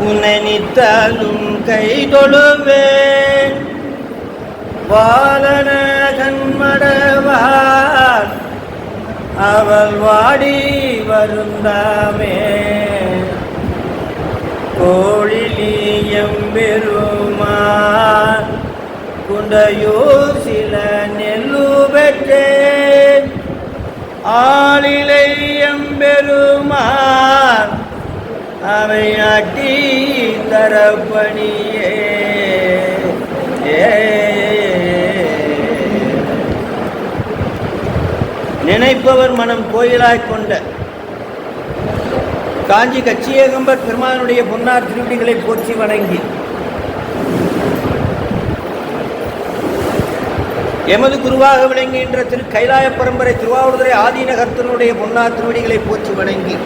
உன்னித்தாலும் கை தொழுவேன் வாழன கண்மடவார் அவள் வாடி வருந்தாமே கோழிலியம் பெருமான் குண்டையோ சில நெல்லு பெற்றேன் ஆளிலையம் பெருமான் அவை அட்டி தரப்பணியே நினைப்பவர் மனம் கோயிலாய் கொண்ட காஞ்சி கச்சியேகம்பர் பெருமானுடைய பொன்னார் திருவடிகளை போற்றி வணங்கி எமது குருவாக விளங்குகின்ற திரு கைலாய பரம்பரை திருவாவூர்துறை ஆதீனகர்த்தனுடைய பொன்னார் திருவடிகளை போற்றி வணங்கி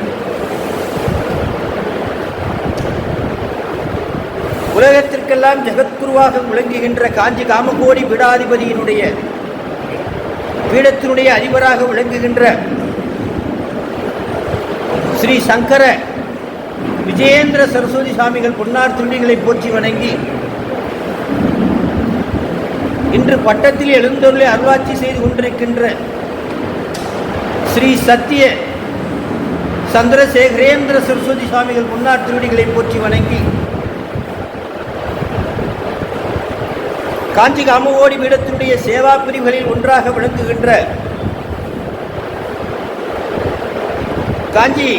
உலகத்திற்கெல்லாம் ஜெகத்குருவாக விளங்குகின்ற காஞ்சி காமகோடி பீடாதிபதியினுடைய பீடத்தினுடைய அதிபராக விளங்குகின்ற ஸ்ரீ சங்கர விஜயேந்திர சரஸ்வதி சுவாமிகள் பொன்னார் திருவடிகளை போற்றி வணங்கி இன்று பட்டத்தில் எழுந்தருளை அருளாட்சி செய்து கொண்டிருக்கின்ற ஸ்ரீ சத்திய சந்திரசேகரேந்திர சரஸ்வதி சுவாமிகள் பொன்னார் திருவடிகளை போற்றி வணங்கி காஞ்சி காமகோடி பீடத்தினுடைய சேவா பிரிவுகளில் ஒன்றாக விளங்குகின்ற காஞ்சி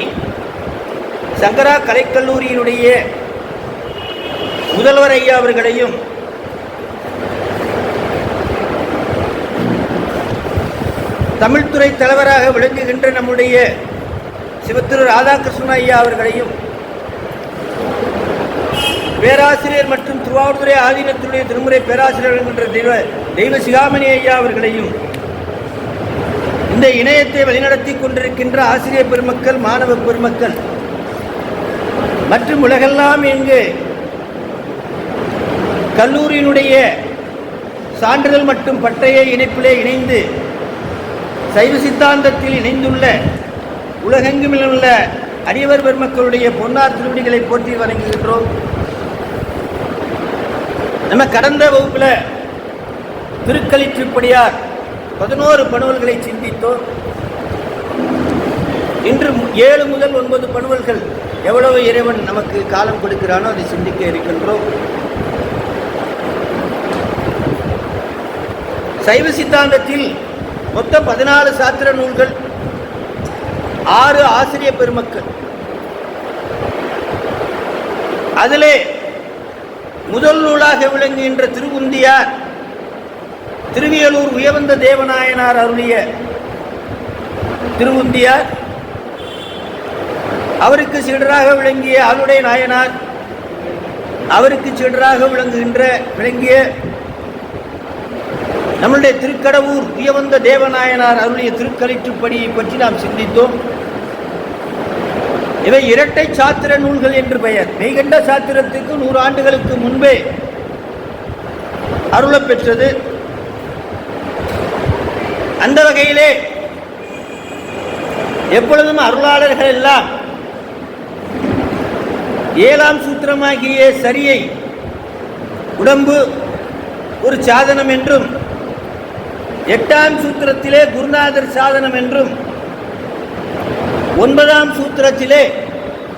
சங்கரா கலைக்கல்லூரியினுடைய முதல்வர் ஐயா அவர்களையும் தமிழ்துறை தலைவராக விளங்குகின்ற நம்முடைய சிவத்திரு ராதாகிருஷ்ணன் ஐயா அவர்களையும் பேராசிரியர் மற்றும் திருவாவூர்துறை ஆதீனத்தினுடைய திருமுறை பேராசிரியர் என்கின்ற தெய்வ சிகாமணி ஐயா அவர்களையும் இந்த இணையத்தை வழிநடத்தி கொண்டிருக்கின்ற ஆசிரியர் பெருமக்கள் மாணவ பெருமக்கள் மற்றும் உலகெல்லாம் இங்கு கல்லூரியினுடைய சான்றிதழ் மற்றும் பட்டய இணைப்பிலே இணைந்து சைவ சித்தாந்தத்தில் இணைந்துள்ள உலகெங்கும் உள்ள அடியவர் பெருமக்களுடைய பொன்னார் திருவடிகளை போற்றி வணங்குகின்றோம். நம்ம கடந்த வகுப்பில் திருக்களிற்றுப்படியார் 11 பணுவல்களை சிந்தித்தோம். இன்று 7 முதல் 9 பணுவல்கள் எவ்வளவு இறைவன் நமக்கு காலம் கொடுக்கிறானோ அதை சிந்திக்க இருக்கின்றோம். சைவ சித்தாந்தத்தில் மொத்தம் 14 சாத்திர நூல்கள், 6 ஆசிரியர் பெருமக்கள். அதிலே முதல் நூலாக விளங்குகின்ற திருவுந்தியார் திருவியலூர் உயவந்த தேவநாயனார் அருளிய திருவுந்தியார், அவருக்கு சீடராக விளங்கிய ஆளுடைய நாயனார், அவருக்கு சீடராக விளங்கிய நம்முடைய திருக்கடவூர் உயவந்த தேவநாயனார் அருளிய திருக்களிற்றுப்படியை பற்றி நாம் சிந்தித்தோம். இவை இரட்டை சாத்திர நூல்கள் என்று பெயர். மெய்கண்ட சாத்திரத்துக்கு 100 ஆண்டுகளுக்கு முன்பே அருளப் பெற்றது. அந்த வகையிலே எப்பொழுதும் அருளாளர்கள் எல்லாம் 7ஆம் சூத்திரமாகிய சரியை உடம்பு ஒரு சாதனம் என்றும், 8ஆம் சூத்திரத்திலே குருநாதர் சாதனம் என்றும், 9ஆம் சூத்திரத்திலே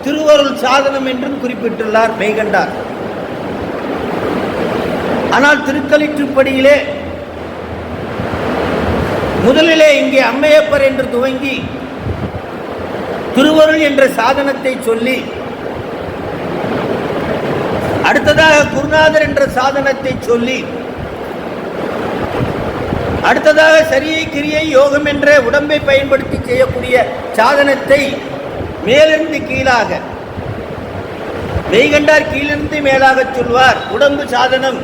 திருவருள் சாதனம் என்றும் குறிப்பிட்டுள்ளார் மெய்கண்டார். ஆனால் திருக்களிற்றுப்படியிலே முதலிலே இங்கே அம்மையப்பர் என்று துவங்கி திருவருள் என்ற சாதனத்தை சொல்லி, அடுத்ததாக குருநாதர் என்ற சாதனத்தை சொல்லி, அடுத்ததாக சரியை கிரியை யோகம் என்ற உடம்பை பயன்படுத்தி செய்யக்கூடிய சாதனத்தை மேலிருந்து கீழாக, மெய்கண்டார் கீழிருந்து மேலாக சொல்வார். உடம்பு சாதனம்,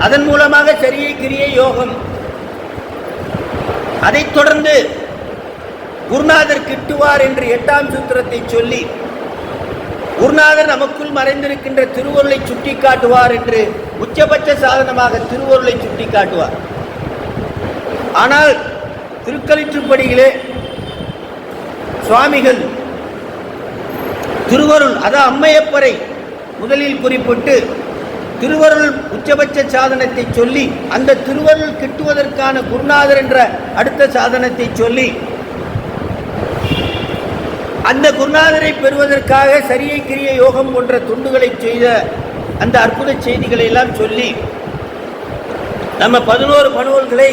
அதன் மூலமாக சரியை கிரியை யோகம். அதைத் தொடர்ந்து குருநாதர் கிட்டுவார் என்று 8ஆம் சூத்திரத்தை சொல்லி, குருநாதர் நமக்குள் மறைந்திருக்கின்ற திருவருளை சுட்டி காட்டுவார் என்று உச்சபட்ச சாதனமாக திருவருளை சுட்டி காட்டுவார். ஆனால் திருக்களிற்றுப்படியிலே சுவாமிகள் திருவருள், அதாவது அம்மையப்பரை முதலில் குறிப்பிட்டு திருவருள் உச்சபட்ச சாதனத்தை சொல்லி அந்த திருவருள் கிட்டுவதற்கான குருநாதர் என்ற அடுத்த சாதனத்தை சொல்லி அந்த குருநாதரை பெறுவதற்காக சரியை கிரிய யோகம் போன்ற துண்டுகளை செய்த அந்த அற்புத செய்திகளை எல்லாம் சொல்லி நம்ம 11 பணுவல்களை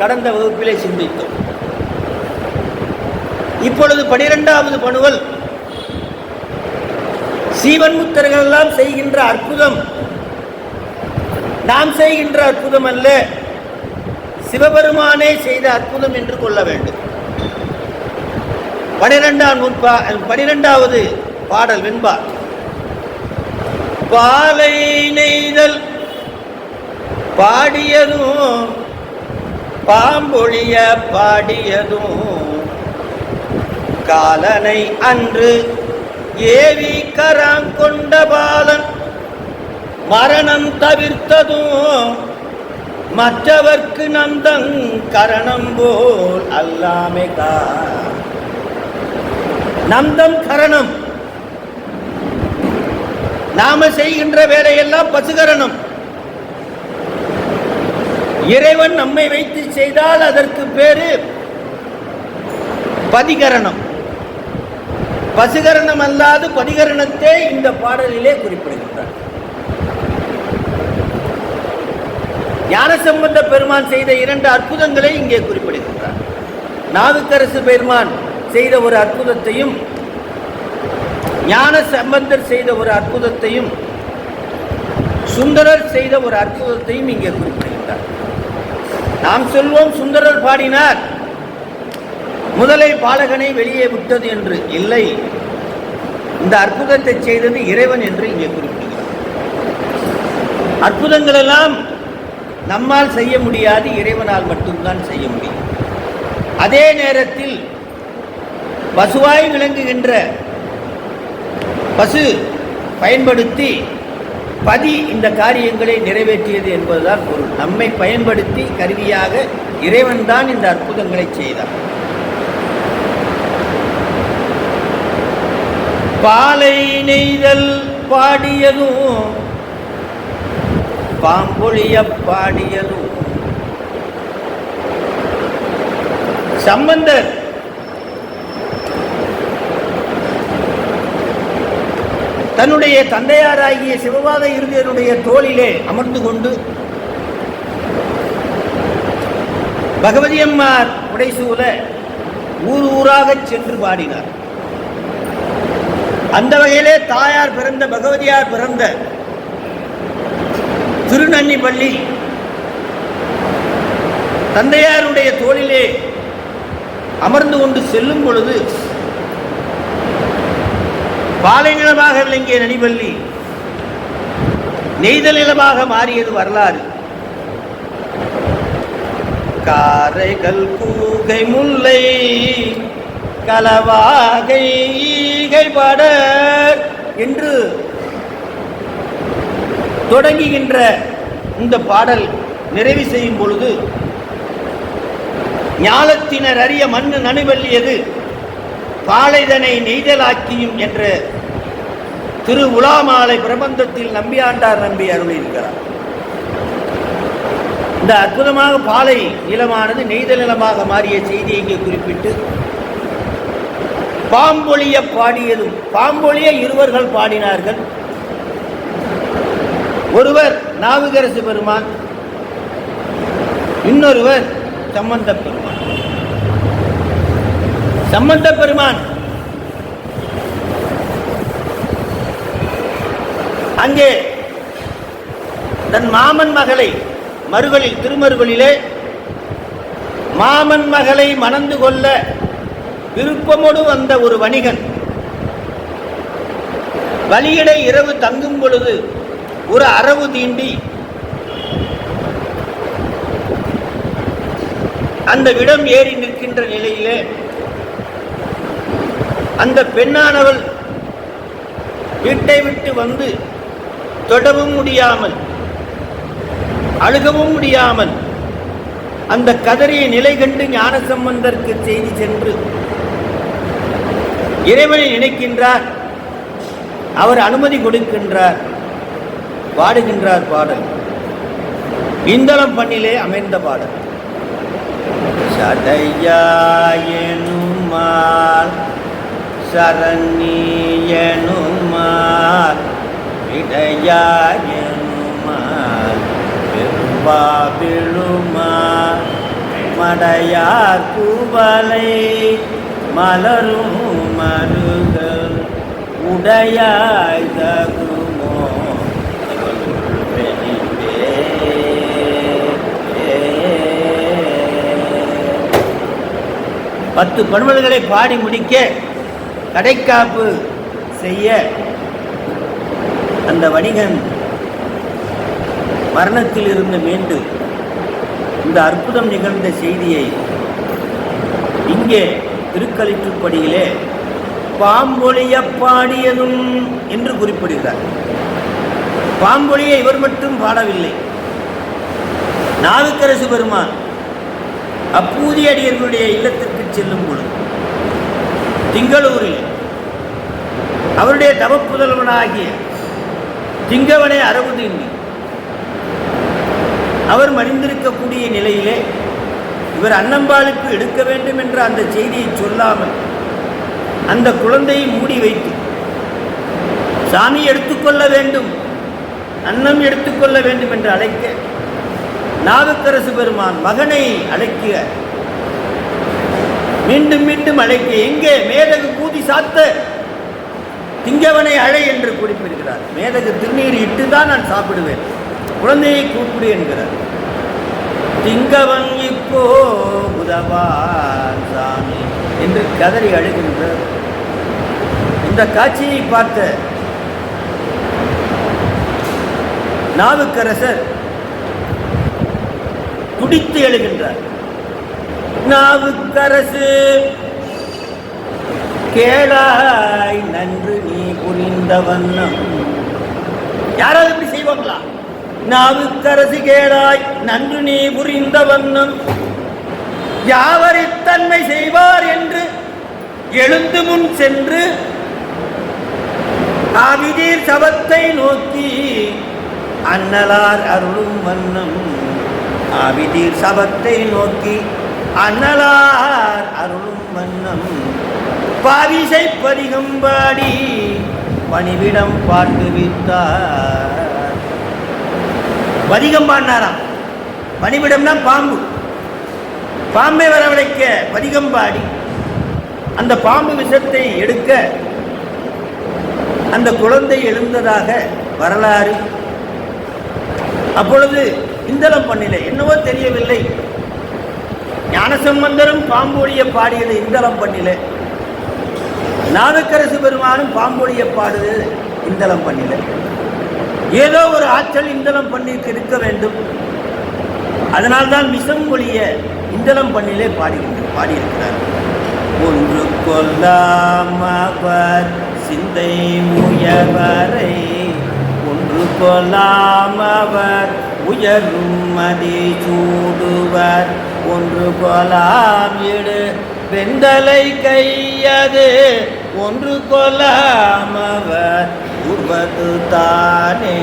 கடந்த வகுப்பிலே சிந்தித்தோம். இப்பொழுது 12வது பணுவல் சீவன்முத்தர்கள் எல்லாம் செய்கின்ற அற்புதம் நாம் செய்கின்ற அற்புதம் அல்ல, சிவபெருமானே செய்த அற்புதம் என்று கொள்ள வேண்டும். 12வது பாடல் வெண்பா. பாலை நெய்தல் பாடியதும் பாம்பொழிய பாடியதும் காலனை அன்று ஏவி கராங்கொண்ட பாலன் மரணம் தவிர்த்ததும் மற்றவர்க்கு நந்தங் கரணம் போல் அல்லாமே நந்தம் கரணம். நாம செய்கின்ற வேலையெல்லாம் பசுகரணம். இறைவன் நம்மை வைத்து செய்தால் அதற்கு பேரு பதிகரணம். பசுகரணம் அல்லாது பதிகரணத்தை இந்த பாடலிலே குறிப்பிடுகின்றார். ஞானசம்பந்த பெருமான் செய்த 2 அற்புதங்களை இங்கே குறிப்பிடுகின்றார். நாவுக்கரசு பெருமான் செய்த ஒரு அற்புதத்தையும் ஞான சம்பந்தர் செய்த ஒரு அற்புதத்தையும் சுந்தரர் செய்த ஒரு அற்புதத்தையும் இங்கே குறிப்பிடுகின்றார். நாம் சொல்வோம் சுந்தரர் பாடினார் முதலை பாலகனை வெளியே விட்டது என்று. இல்லை, இந்த அற்புதத்தை செய்தது இறைவன் என்று இங்கே குறிப்பிடுகிறார். அற்புதங்கள் எல்லாம் நம்மால் செய்ய முடியாது, இறைவனால் மட்டும்தான் செய்ய முடியும். அதே நேரத்தில் பசுவாய் விளங்குகின்ற பசு பயன்படுத்தி பதி இந்த காரியங்களை நிறைவேற்றியது என்பதுதான் பொருள். நம்மை பயன்படுத்தி கருவியாக இறைவன் தான் இந்த அற்புதங்களை செய்தார். பாலை நெய்தல் பாடியதும் பாம்பொழிய பாடியதும். சம்பந்தர் தன்னுடைய தந்தையாராகிய சிவபாத இருதயனுடைய தோளிலே அமர்ந்து கொண்டு பகவதி அம்மார் புடைசூல ஊர் ஊராக சென்று பாடினார். அந்த வகையிலே தாயார் பிறந்த பகவதியார் பிறந்த திருநன்னிப்பள்ளி தந்தையாருடைய தோளிலே அமர்ந்து கொண்டு செல்லும் பொழுது பாலை நிலமாக விளங்கிய நனிப்பள்ளி நெய்தல் நிலமாக மாறியது வரலாறு. காரைகள் கூகை முல்லை கலவாகை ஈகை பட என்று தொடங்குகின்ற இந்த பாடல் நிறைவு செய்யும் பொழுது ஞாலத்தினர் அறிய மண்ணு நனிவல்லியது பாலைதனை நெய்தலாக்கியும் என்ற திரு உலாமாலை பிரபந்தத்தில் நம்பியாண்டார் நம்பி அருளியிருக்கிறார். இந்த அற்புதமாக பாலை நிலமானது நெய்தல் நிலமாக மாறிய செய்தியை இங்கே குறிப்பிட்டு பாம்பொழிய பாடியதும் பாம்பொழிய இருவர்கள் பாடினார்கள். ஒருவர் நாவுக்கரசு பெருமான், இன்னொருவர் சம்பந்த பெருமான். சம்பந்த பெருமான் அங்கே தன் மாமன் மகளை மறுகளில் திருமருகளிலே மாமன் மகளை மணந்து கொள்ள விருப்பமோடு வந்த ஒரு வணிகன் வழியிடை இரவு தங்கும் பொழுது ஒரு அரவு தீண்டி அந்த விடம் ஏறி நிற்கின்ற நிலையிலே அந்த பெண்ணானவள் வீட்டை விட்டு வந்து தொடவும் முடியாமல் அழுகவும் முடியாமல் அந்த கதறிய நிலை கண்டு ஞானசம்பந்தருக்கு செய்தி சென்று இறைவனை நினைக்கின்றார். அவர் அனுமதி கொடுக்கின்றார், பாடுகின்றார். பாடல் இந்தளம் பண்ணிலே அமைந்த பாடல். சடையாயனுமால் சரணியனுமால் இடையாயனுமால் பெரும்பாவிழுமால் மடையார் பூவலை மலரும் மருகள் உடையாய் தகுமோ பத்து பண்பல்களை பாடி முடிக்க கடைக்காப்பு செய்ய அந்த வணிகன் மரணத்தில் இருந்து மீண்டு இந்த அற்புதம் நிகழ்ந்த செய்தியை இங்கே திருக்கலிற்றுப்படியிலே பாம்பொழிய பாடியதும் என்று குறிப்பிடுகிறார். பாம்பொழியை இவர் மட்டும் பாடவில்லை. நாவுக்கரசு பெருமான் அப்பூதி அடியர்களுடைய இல்லத்திற்கு செல்லும் பொழுது திங்களூரில் அவருடைய தவப்புதல்வனாகிய திங்கவனை அரவுதீண்டி அவர் மடிந்திருக்கக்கூடிய நிலையிலே இவர் அன்னம்பாளுக்கு எடுக்க வேண்டும் என்ற அந்த செய்தியை சொல்லாமல் அந்த குழந்தையை மூடி வைத்து சாமி எடுத்துக்கொள்ள வேண்டும், அன்னம் எடுத்துக்கொள்ள வேண்டும் என்று அழைக்க நாவுக்கரசு பெருமான் மகனை அழைக்க மீண்டும் மீண்டும் அழைக்க எங்கே மேதகு பூதி சாத்த திங்கவனை அழை என்று குறிப்பிடுகிறார். மேதகு திருநீர் இட்டுதான் நான் சாப்பிடுவேன், குழந்தையை கூப்பிடு என்கிறார். திங்கவன் இப்போ உதவான் சாமி என்று கதறி அழுகின்றார். இந்த காட்சியை பார்த்த நாவுக்கரசர் துடித்து எழுகின்றார். நாவுக்கரசு கேளாய் நன்று நீ புரிந்த வண்ணம். யாராவது இப்படி செய்வாங்களா? நாவுக்கரசு கேளாய் நன்று நீ புரிந்த வண்ணம் யாவரித்தன்மை செய்வார் என்று எழுந்து முன் சென்று ஆவிதீர் சபத்தை நோக்கி அன்னலார் அருளும் வண்ணம். ஆவிதீர் சபத்தை நோக்கி அன்னலார் அருளும் வண்ணம் பாவிசை பதிகம்பாடி பணிவிடம் பாட்டு வித்தார். பதிகம் பாடினாராம். பணிவிடம்னா பாம்பு, பாம்பை வரவழைக்க பதிகம் பாடி அந்த பாம்பு விஷத்தை எடுக்க அந்த குழந்தை எழுந்ததாக வரலாறு. அப்பொழுது இந்தளம் பண்ணிலே என்னவோ தெரியவில்லை, ஞானசம்பந்தரும் பாம்பொழிய பாடியது இந்தளம் பண்ணிலே, நாவுக்கரசு பெருமானும் பாம்பொழிய பாடுவது இந்தளம் பண்ணிலே. ஏதோ ஒரு ஆற்றல் இந்தளம் பண்ணிக்கு இருக்க வேண்டும். அதனால்தான் விஷம் ஒழிய இந்தளம் பண்ணிலே பாடியிருக்கிறார். ஒன்று கொல்லாமவர் சிந்தை முயவரை ஒன்று கொல்லாமவர் உயரும் மதி சூடுவர் ஒன்று கொலாம் இடு வெந்தலை கையது ஒன்று கொல்லாமவர் உருவது தானே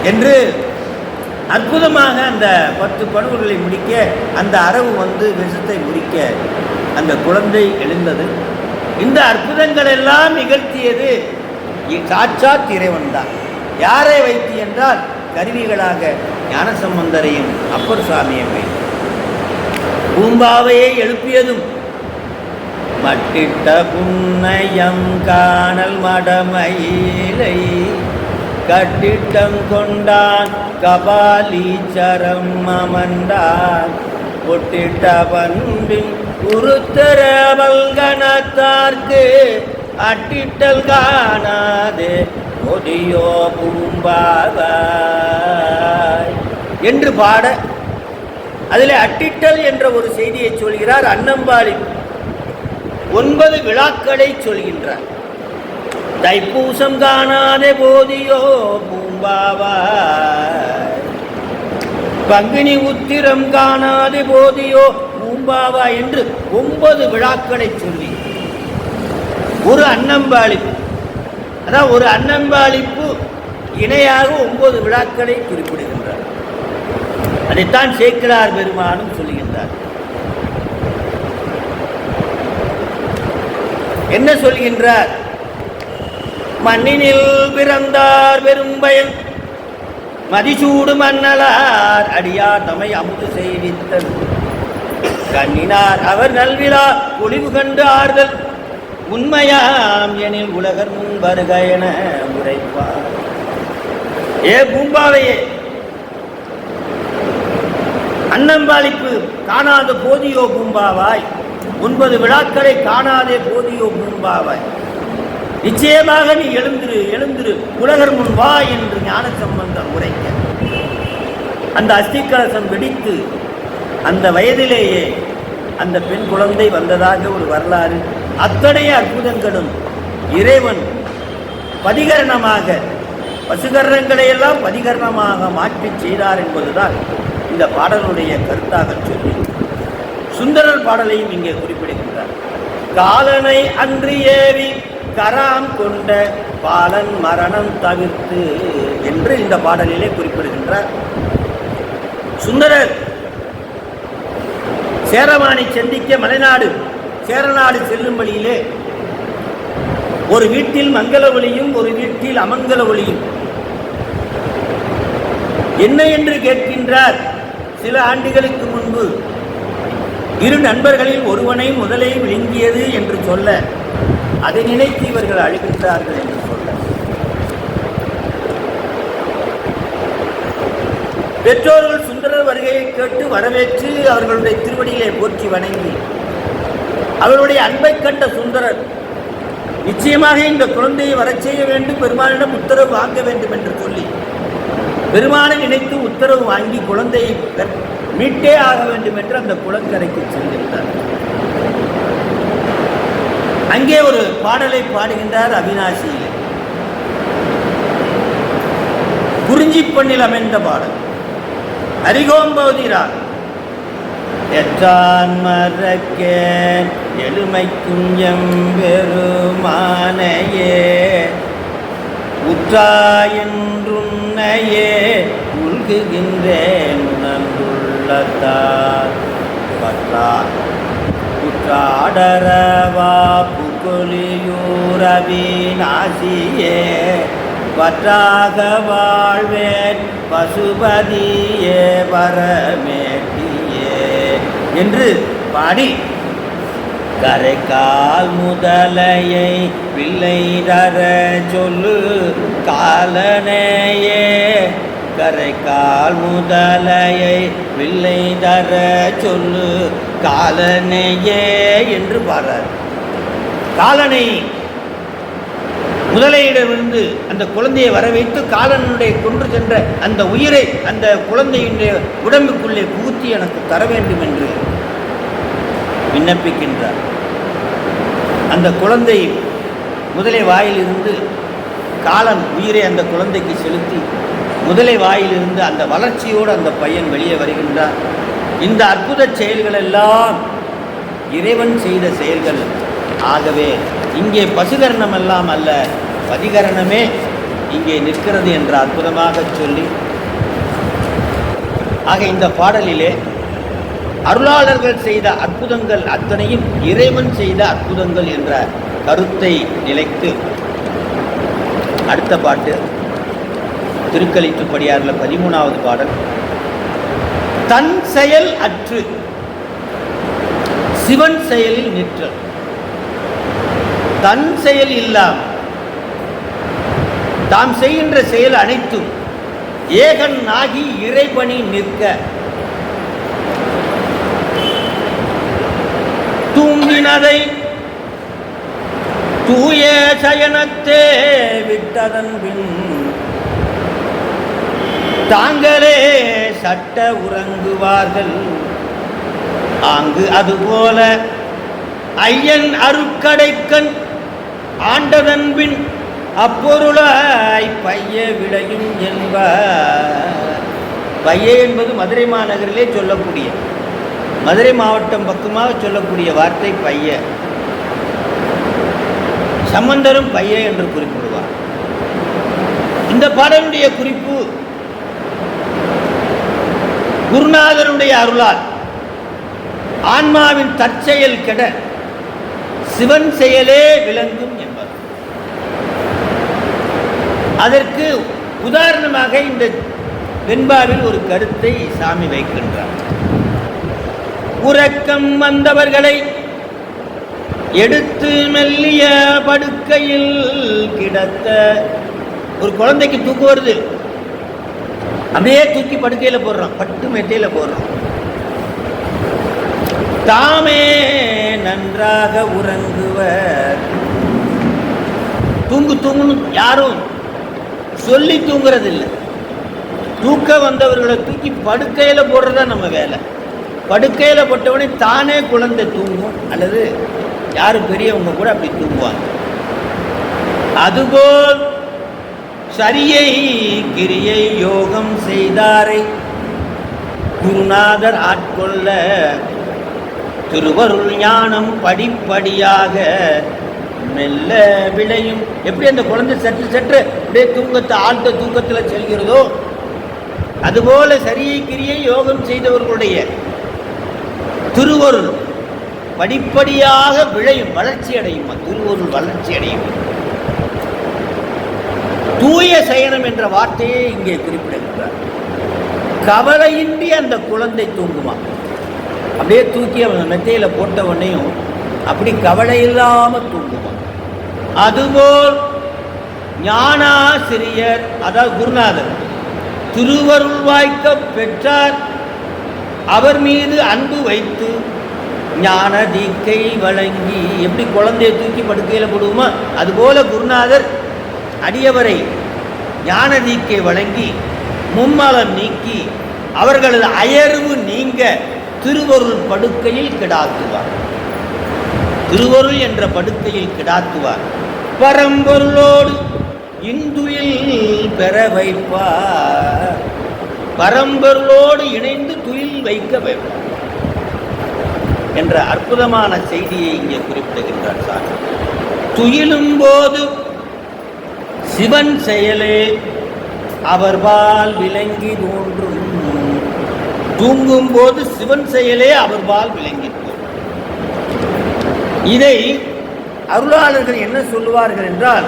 என்று அற்புதமாக அந்த 10 பணுகளை முடிக்க அந்த அரவு வந்து விஷத்தை முடிக்க அந்த குழந்தை எழுந்தது. இந்த அற்புதங்கள் எல்லாம் நிகழ்த்தியது சாட்சாத் இறைவன் தான். யாரை வைத்து என்றால் கருவிகளாக ஞானசம்பந்தரையும் அப்பர் சுவாமியை வைத்து. பூம்பாவையை எழுப்பியதும் மட்டிட்ட புன்னையம் காணல் மடமயிலை கட்டிட்டம் கொண்டான் கபாலீச்சரம் அமர்ந்தான் பொட்டிட்ட பண்பின் உருத்தர வல்கணத்தார்க்கு அட்டிட்டல் காணாது கொடியோ பூம்பாவாய் என்று பாட அதில் அட்டிட்டல் என்ற ஒரு செய்தியை சொல்கிறார். அன்னம்பாளின் 9 விழாக்களை சொல்கின்றார். தைப்பூசம் காணாதே போதியோ பூம்பாவாய், பங்குனி உத்திரம் காணாதே போதியோ பூம்பாவாய் என்று 9 விழாக்களை சொல்லி ஒரு அன்னம்பாளி அதான் ஒரு அன்னம்பாளிப்பு இணையாக 9 விழாக்களை குறிப்பிடுகின்றார். அதைத்தான் சேக்கிழார் பெருமானும் சொல்லுகின்றார். என்ன சொல்கின்றார்? மண்ணினில் பிறந்தார் பெரும்பயன் மதிசூடு மன்னலார் அடியார் தமை அமுது செய்வித்தல் கண்ணினார் அவர் நல்விழா பொலிவு கண்டு ஆறுதல் உண்மையாம் எனில் உலகர் முன் வருக என உரைப்பார். ஏ பூம்பாவையே, அன்னம்பாளிப்பு காணாத போதியோ பூம்பாவாய், 9 விழாக்களை காணாதே போதியோ பூம்பாவாய், நிச்சயமாக நீ எழுந்திரு எழுந்திரு உலகர் முன் வா என்று ஞான சம்பந்தம் உரைக்க அந்த அஸ்திகலசம் வெடித்து அந்த வயதிலேயே அந்த பெண் குழந்தை வந்ததாக ஒரு வரலாறு. அத்தனை அற்புதங்களும் இறைவன் பதிகரணமாக பசுகரணங்களை எல்லாம் பதிகரணமாக மாற்றி செய்தார் என்பதுதான் இந்த பாடலுடைய கருத்தாக சொல்லி சுந்தரர் பாடலையும் இங்கே குறிப்பிடுகின்றார். காலனை அன்று ஏவி கராம் கொண்ட பாலன் மரணம் தவிர்த்து என்று இந்த பாடலிலே குறிப்பிடுகின்றார். சுந்தரர் சேரமானை சந்திக்க மலைநாடு சேரநாடு செல்லும் வழியிலே ஒரு வீட்டில் மங்கள ஒளியும் ஒரு வீட்டில் அமங்கல ஒளியும். என்ன என்று கேட்கின்றார். சில ஆண்டுகளுக்கு முன்பு 2 நண்பர்களில் ஒருவனை முதலை விழுங்கியது என்று சொல்ல அதை நினைத்து இவர்கள் அழுகின்றார்கள் என்று சொல்ல பெற்றோர்கள் சுந்தரர் வருகையை கேட்டு வரவேற்று அவர்களுடைய திருவடியிலே போற்றி வணங்கி அவருடைய அன்பை கண்ட சுந்தரர் நிச்சயமாக இந்த குழந்தையை வரச் செய்ய வேண்டும், பெருமானிடம் உத்தரவு வாங்க வேண்டும் என்று சொல்லி பெருமானை நினைத்து உத்தரவு வாங்கி குழந்தையை மீட்டே ஆக வேண்டும் என்று அந்த குளக்கரைக்கு செல்கின்றார். அங்கே ஒரு பாடலை பாடுகின்றார். அவிநாசியிலே குறிஞ்சிப்பண்ணில் அமைந்த பாடல் அரிகோம்பௌதிரார் எற்றான் மறக்கே எழுமைக்கும் எம்பெருமானையே உற்றாயென்றுன்னையே உள்குகின்றேன் உணர்ந்துள்ளத்தார் பற்றார் குற்றாடரவா புகொலியூரவிநாசியே பற்றாக வாழ்வேன் பசுபதியே பரமேட்டியே என்று பாடி கரைக்கால் முதலையை பிள்ளை தர சொல்லு காலனையே கரைக்கால் முதலையை பிள்ளை தர சொல்லு காலனையே என்று பாடுறார். காலனை முதலையிடமிருந்து அந்த குழந்தையை வரவைத்து காலனுடைய கொன்று சென்ற அந்த உயிரை அந்த குழந்தையினுடைய உடம்புக்குள்ளே புகுத்தி எனக்கு தர வேண்டும் என்று விண்ணப்பிக்கின்றார். அந்த குழந்தை முதலை வாயிலிருந்து காலன் உயிரை அந்த குழந்தைக்கு செலுத்தி முதலை வாயிலிருந்து அந்த வளர்ச்சியோடு அந்த பையன் வெளியே வருகின்றார். இந்த அற்புத செயல்கள் எல்லாம் இறைவன் செய்த செயல்கள். ஆகவே இங்கே பசுகரணம் எல்லாம் அல்ல, பதிகரணமே இங்கே நிற்கிறது என்ற அற்புதமாக சொல்லி, ஆக இந்த பாடலிலே அருளாளர்கள் செய்த அற்புதங்கள் அத்தனையும் இறைவன் செய்த அற்புதங்கள் என்ற கருத்தை நிலைத்து அடுத்த பாட்டு திருக்கலிற்றுப்படியாரில் 13வது பாடல். தன் செயல் அற்று சிவன் செயலில் நிற்றல். தன் செயல் இல்லாம் தாம் செய்கின்ற செயல் அனைத்தும் ஏகன் ஆகி இறைபணி நிற்க தூங்கினதை தூய சயனத்தே விட்டதன் பின் தாங்களே சட்ட உறங்குவார்கள். ஆங்கு அதுபோல ஐயன் அருக்கடைக்கண் ஆண்டதன் பின் அப்பொருளாய் பைய விளையும் என்பார். பைய என்பது மதுரை மாநகரிலே சொல்லக்கூடிய, மதுரை மாவட்டம் பக்கமாக சொல்லக்கூடிய வார்த்தை பைய. சம்பந்தரும் பைய என்று குறிப்பிடுவார். இந்த பாடலுடைய குறிப்பு குருநாதருடைய அருளால் ஆன்மாவின் தற்செயல் கெட சிவன் செயலே விளங்கும் என்பது. அதற்கு உதாரணமாக இந்த வெண்பாவில் ஒரு கருத்தை சாமி வைக்கின்றார். உறக்கம் வந்தவர்களை எடுத்து மெல்லிய படுக்கையில் கிடத்த, ஒரு குழந்தைக்கு தூக்கு வருது, அப்படியே தூக்கி படுக்கையில போடுறான், பட்டு மெத்தையில போடுறான். தாமே நன்றாக உறங்குவர். தூங்குன்னு யாரும் சொல்லி தூங்குறது இல்லை. தூக்க வந்தவர்களை தூக்கி படுக்கையில போடுறதா நம்ம வேலை. படுக்கையில போட்டவனே தானே குழந்தை தூங்கும், அல்லது யாரும் பெரியவங்க கூட அப்படி தூங்குவாங்க. அதுபோல் சரியை கிரியை யோகம் செய்தாரை குருநாதர் ஆட்கொள்ள திருவருள் ஞானம் படிப்படியாக மெல்ல விளையும். எப்படி அந்த குழந்தை சற்று சற்று அப்படியே தூங்கத்தை ஆழ்ந்த தூக்கத்தில் செல்கிறதோ, அதுபோல சரியை கிரியை யோகம் செய்தவர்களுடைய திருவருள் படிப்படியாக விளையும், வளர்ச்சி அடையும். திருவருள் வளர்ச்சி அடையும். தூய சயனம் என்ற வார்த்தையை இங்கே குறிப்பிடுகின்றார். கவலையின்றி அந்த குழந்தை தூங்குமா. அப்படியே தூக்கி அவன் மெத்தையில போட்டவனையும் அப்படி கவலை இல்லாமல் தூங்குவான். அதுபோல் ஞானாசிரியர், அதாவது குருநாதர் திருவருள் வாய்க்க பெற்றார். அவர் மீது அன்பு வைத்து ஞான தீக்கை வழங்கி, எப்படி குழந்தையை தூக்கி படுக்கையில் போடுவோமா, அதுபோல குருநாதர் அடியவரை ஞான தீக்கை வழங்கி மும்மலம் நீக்கி அவர்களது அயர்வு நீங்க திருவருள் படுக்கையில் கிடாத்துவார். திருவருள் என்ற படுக்கையில் கிடாத்துவார். பரம்பொருளோடு இந்துயில் பெற வைப்பார். பரம்பொருளோடு இணைந்து துயில் வைக்க வைப்பார் என்ற அற்புதமான செய்தியை இங்கே குறிப்பிடுகின்றார் சார். துயிலும் போது சிவன் செயலே அவர்பால் விளங்கி தோன்றும். தூங்கும் போது சிவன் செயலே அவர்பால் விளங்கி தோன்றும். இதை அருளாளர்கள் என்ன சொல்லுவார்கள் என்றால்,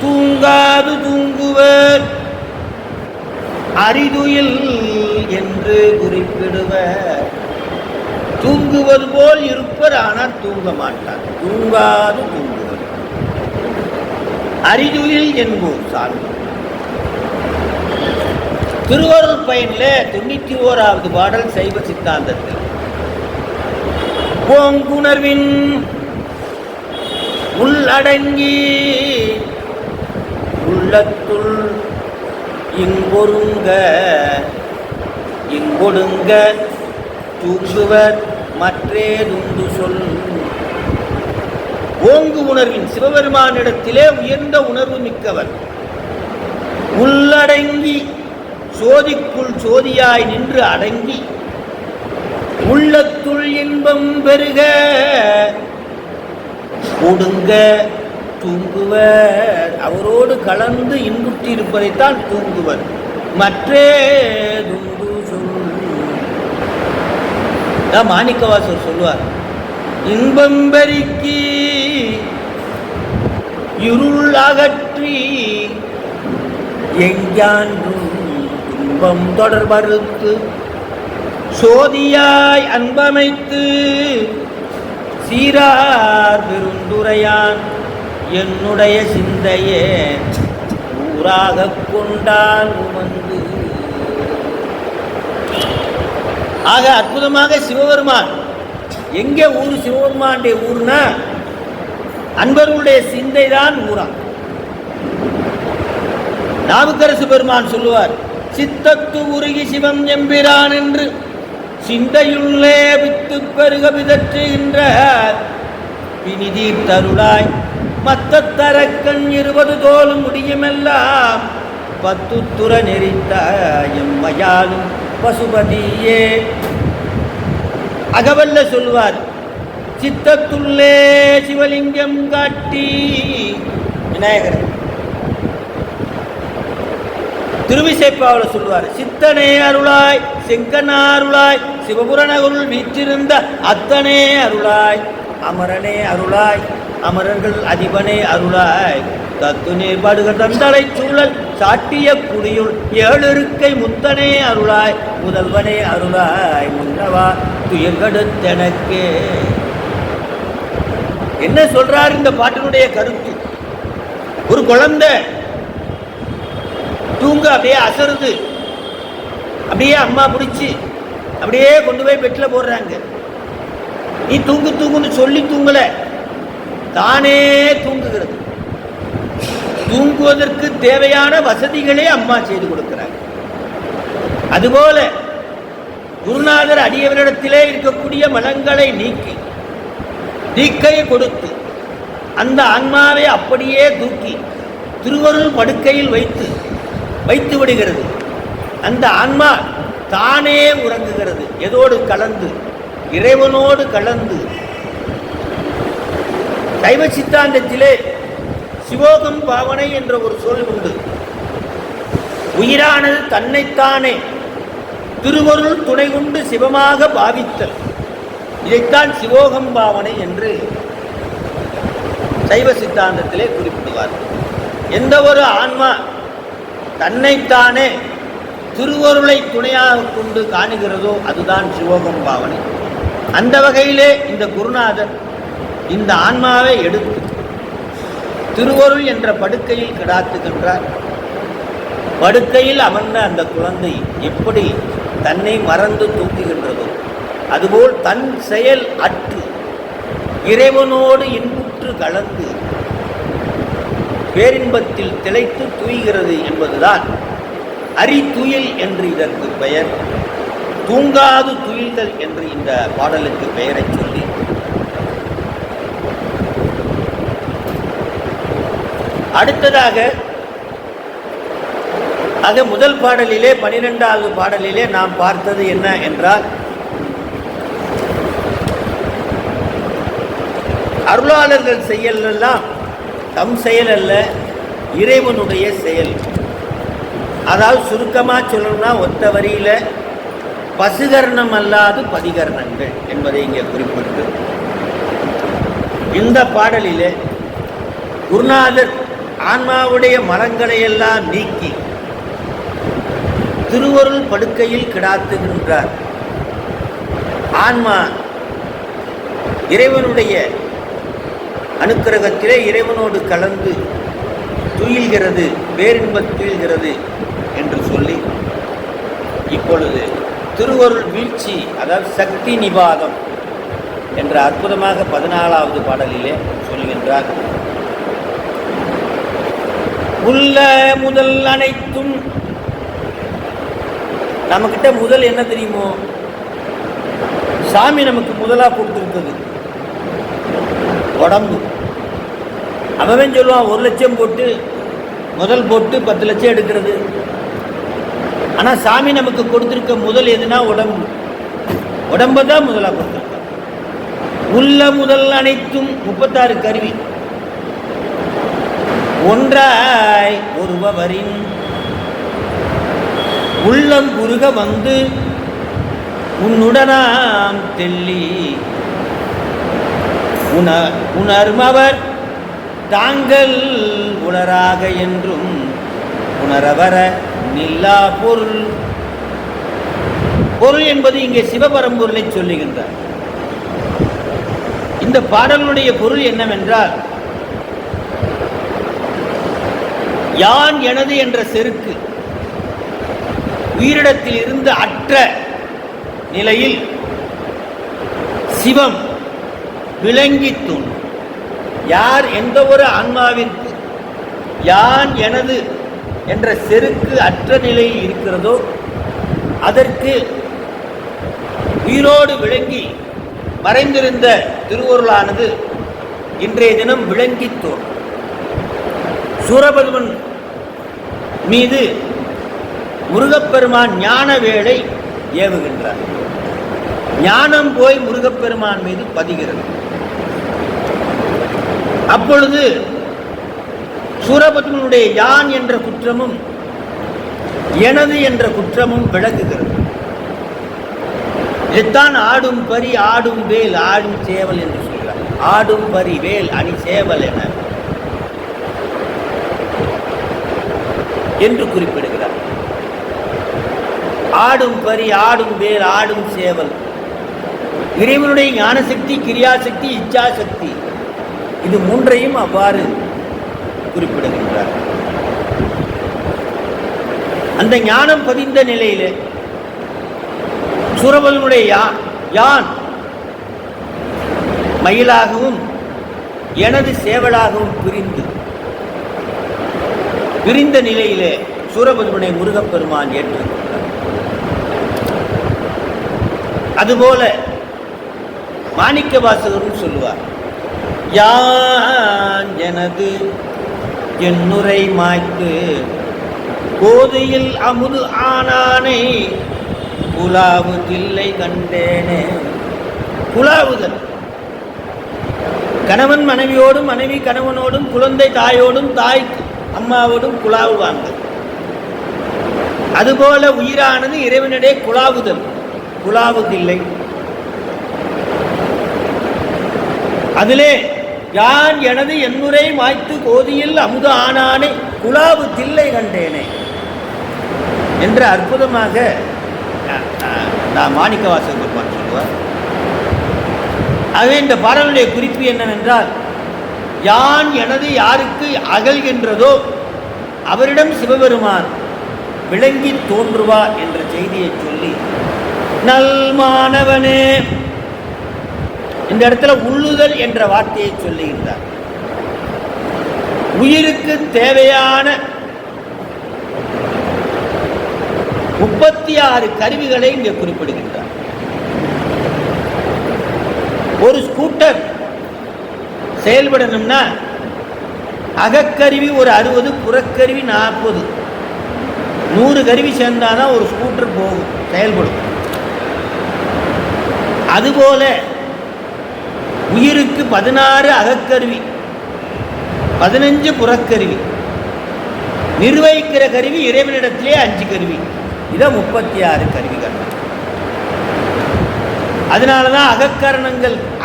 தூங்காது தூங்குவர் அரிதுயில் என்று குறிப்பிடுவர். தூங்குவது போல் இருப்பர், ஆனால் தூங்க மாட்டார். தூங்காது தூங்குவர் அரிதுயில் என்போர் சார்ந்து. திருவருள் பயனில் 91வது பாடல் சைவ சித்தாந்தத்தில் போங்குணர்வின் உள்ளடங்கி உள்ளத்துள் இங்கொருங்க இங்கொடுங்க தூங்குவர் மற்றேதுண்டு சொல். ஓங்கு உணர்வின் சிவபெருமானிடத்திலே உயர்ந்த உணர்வு மிக்கவர். உள்ளடங்கி சோதிக்குள் சோதியாய் நின்று அடங்கி உள்ளத்துள் இன்பம் பெருக ஒடுங்க தூங்குவர். அவரோடு கலந்து இன்புற்றி இருப்பதைத்தான் தூங்குவர். மற்றேதுண்டு சொல். மாணிக்கவாசர் சொல்லுவார், இன்பம் பெருக்கி இருள் அகற்றி எங்கான்றும் துன்பம் தொடர்பறுத்து சோதியாய் அன்பமைத்து சீரார் பெருந்துரையான் என்னுடைய சிந்தையே ஊராக கொண்டான் உமந்து. ஆக அற்புதமாக சிவபெருமான் எங்கே ஊர்? சிவபெருமானுடைய ஊர்னா அன்பர்களுடைய சிந்தை தான் ஊரா. நாவுக்கரசு பெருமான் சொல்லுவார், சித்தத்து உருகி சிவம் எம்பிரான் என்று சிந்தையுள்ளே வித்து பெருக விதற்றுகின்ற பினிதி தருளாய் மத்த தரக்கண் 20 தோலும் முடியுமெல்லாம் 10 துற நெறித்த எம்மையாலும் பசுபதியே. அகவல்ல சொல்வார், சித்தத்துள்ளே சிவலிங்கம் காட்டி விநாயகர் திருவிசைப்பாவில் சொல்வார், சித்தனே அருளாய் செங்கனா அருளாய் சிவபுரநகருள் வீற்றிருந்த அத்தனே அருளாய் அமரனே அருளாய் அமரர்கள் அதிபனே அருளாய் தத்து நேர்பாடுக தந்தலை சூழல் சாட்டிய குடியுள் ஏழுருக்கை முத்தனே அருளாய் முதல்வனே அருளாய் முன்னவா துயர்கடுத்தெனக்கே. என்ன சொல்றார் இந்த பாட்டினுடைய கருத்து? ஒரு குழந்தை தூங்க அப்படியே அசருது, அப்படியே அம்மா பிடிச்சி அப்படியே கொண்டு போய் பெட்டில் போடுறாங்க. நீ தூங்கு தூங்குன்னு சொல்லி தூங்கல, தானே தூங்குகிறது. தூங்குவதற்கு தேவையான வசதிகளே அம்மா செய்து கொடுக்கிறாங்க. அதுபோல குருநாதர் அடியவரிடத்திலே இருக்கக்கூடிய மலங்களை நீக்கை கொடுத்து அந்த ஆன்மாவை அப்படியே தூக்கி திருவருள் படுக்கையில் வைத்து விடுகிறது. அந்த ஆன்மா தானே உறங்குகிறது. எதோடு கலந்து? இறைவனோடு கலந்து. சைவ சித்தாந்தத்திலே சிவோகம் பாவனை என்ற ஒரு சொல் உண்டு. உயிரானது தன்னைத்தானே திருவருள் துணை கொண்டு சிவமாக பாவித்தல். இதைத்தான் சிவோகம் பாவனை என்று சைவ சித்தாந்தத்திலே குறிப்பிடுவார். எந்த ஒரு ஆன்மா தன்னைத்தானே திருவருளை துணையாக கொண்டு காணுகிறதோ அதுதான் சிவோகம் பாவனை. அந்த வகையிலே இந்த குருநாதர் இந்த ஆன்மாவை எடுத்து திருவருள் என்ற படுக்கையில் கிடாத்துகின்றார். படுக்கையில் அமர்ந்த அந்த குழந்தை எப்படி தன்னை மறந்து தூங்குகின்றதோ அதுபோல் தன் செயல் அற்று இறைவனோடு இன்புற்று கலந்து பேரின்பத்தில் திளைத்து தூய்கிறது என்பதுதான் அரித்துயில் என்று இதற்கு பெயர். தூங்காது துயில்தல் என்று இந்த பாடலுக்கு பெயரை சொல்லி அடுத்ததாக முதல் பாடலிலே 12வது பாடலிலே நாம் பார்த்தது என்ன என்றால், அருளாளர்கள் செயல் எல்லாம் தம் செயல் அல்ல, இறைவனுடைய செயல். அதாவது சுருக்கமாக சொல்லணும்னா ஒத்த வரியில பசுகரணம் அல்லாது பதிகரணங்கள் என்பதை இங்கே குறிப்பிட்டு இந்த பாடலிலே குருநாதர் ஆன்மாவுடைய மரங்களை எல்லாம் நீக்கி திருவருள் படுக்கையில் கிடாத்துகின்றார். ஆன்மா இறைவனுடைய அனுக்கிரகத்திலே இறைவனோடு கலந்து துயில்கிறது, பேரின்பத் துயில்கிறது என்று சொல்லி இப்பொழுது திருவருள் வீழ்ச்சி, அதாவது சக்தி நிபாதம் என்ற அற்புதமாக 14வது பாடலிலே சொல்கின்றார். உள்ள முதல் அனைத்தும். நம்மக்கிட்ட முதல் என்ன தெரியுமோ? சாமி நமக்கு முதலா கொடுத்துருக்குது உடம்பு. அவன் சொல்லுவான் 1 லட்சம் போட்டு முதல் போட்டு 10 லட்சம் எடுக்கிறது. ஆனால் சாமி நமக்கு கொடுத்துருக்க முதல் எதுனா உடம்பை தான் முதலாக கொடுத்துருக்க. உள்ள முதல் அனைத்தும் 36 கருவி ஒன்றாய் ஒருவரின் உள்ளம் குறுக வந்து உன்னுடனாம் தெள்ளி உணர்மவர் தாங்கள் உணராக என்றும் உணரவர நில்லா பொருள். பொருள் என்பது இங்கே சிவபரம்பொருளை சொல்லுகின்றார். இந்த பாடலுடைய பொருள் என்னவென்றால், யான் எனது என்ற செருக்கு உயிரிடத்தில் இருந்து அற்ற நிலையில் சிவம் விளங்கி தோன்றும். யார் எந்த ஒரு ஆன்மாவிற்கு யான் எனது என்ற செருக்கு அற்ற நிலையில் இருக்கிறதோ அதற்கு உயிரோடு விளங்கி மறைந்திருந்த திருவருளானது இன்றைய தினம் விளங்கி தோன்றும். சூரபதுமன் மீது முருகப்பெருமான் ஞான வேளை ஏவுகின்றார். ஞானம் போய் முருகப்பெருமான் மீது பதிகிறது. அப்பொழுது சூரபத்மனுடைய யான் என்ற குற்றமும் எனது என்ற குற்றமும் விளக்குகிறது. இதைத்தான் ஆடும் பரி ஆடும் வேல் ஆடும் சேவல் என்று சொல்கிறார். ஆடும் பரி வேல் அணி சேவல் என்று குறிப்பிடுகிறார். ஆடும் பரி ஆடும் வேல் ஆடும் சேவல் இறைவனுடைய ஞானசக்தி, கிரியாசக்தி, இச்சாசக்தி, இது மூன்றையும் அவ்வாறு குறிப்பிடுகின்றார். அந்த ஞானம் பதிந்த நிலையிலே சூரபன்மனுடைய யான் மயிலாகவும் எனது சேவலாகவும் பிரிந்த நிலையிலே சூரபன்மனை முருகப்பெருமான் ஏற்றுக்கொண்டார். அதுபோல மாணிக்க வாசகரும் சொல்லுவார், யான் எனது என்னுரை மாய்த்து கோதையில் அமுது ஆனானை குலாவு தில்லை கண்டேனே. குலாவுதல், கணவன் மனைவியோடும், மனைவி கணவனோடும், குழந்தை தாயோடும், தாய் அம்மாவோடும் குலாவு வாங்கல். அதுபோல உயிரானது இறைவனிடையே குலாவுதல், குலாவுதில்லை. அதிலே யான் எனது என்னுரை மாய்த்து கோதியில் அமுது ஆனானை குலாவு தில்லை கண்டேனே என்று அற்புதமாக நான் மாணிக்க வாசகர் பெருமான் சொல்லுவார். ஆகவே இந்த பாடலுடைய குறிப்பு என்னவென்றால், யான் எனது யாருக்கு அகல்கின்றதோ அவரிடம் சிவபெருமான் விளங்கி தோன்றுவார் என்ற செய்தியை சொல்லி, நல் மாணவனே, இந்த இடத்துல உள்ளுதல் என்ற வார்த்தையை சொல்லுகின்றார். உயிருக்கு தேவையான 36 கருவிகளை இங்கே குறிப்பிடுகின்றார். ஒரு ஸ்கூட்டர் செயல்படணும்னா அகக்கருவி ஒரு 60, புறக்கருவி 40, 100 கருவி சேர்ந்தாதான் ஒரு ஸ்கூட்டர் போகும், செயல்படும். அதுபோல உயிருக்கு 16 அகக்கருவி, 15 புறக்கருவி, நிர்வகிக்கிற கருவி இறைவனிடத்திலே 5 கருவி, இதை 36 கருவிகள். அதனால தான்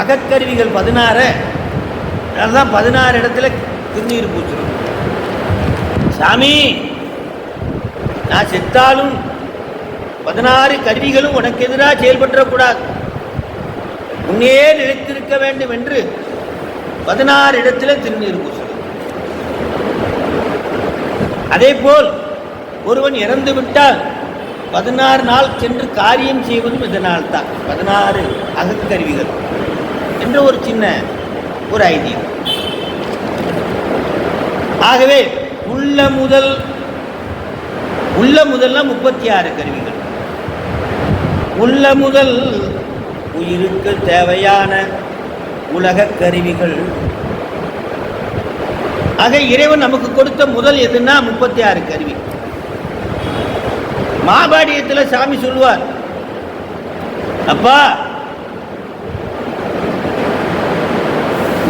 அகக்கருவிகள் 16, அதனால தான் 16 இடத்துல திருநீர் பூச்சிடும். சாமி, நான் செத்தாலும் 16 கருவிகளும் உனக்கு எதிராக செயல்பற்றக்கூடாது, உன்னே நிலைத்திருக்க வேண்டும் என்று 16 இடத்துல திருநீர் பூசும். அதே போல் ஒருவன் இறந்து விட்டால் 16 நாள் சென்று காரியம் செய்வதும் இதனால் தான். 16 அகக்கருவிகள் என்ற ஒரு சின்ன ஒரு ஐதீகம். ஆகவே உள்ள முதல்ல 36 கருவிகள். உள்ள முதல் உயிருக்கு தேவையான உலக கருவிகள். ஆக இறைவன் நமக்கு கொடுத்த முதல் எதுன்னா 36 கருவி. மாபாடியத்தில் சாமி சொல்லுவார், அப்பா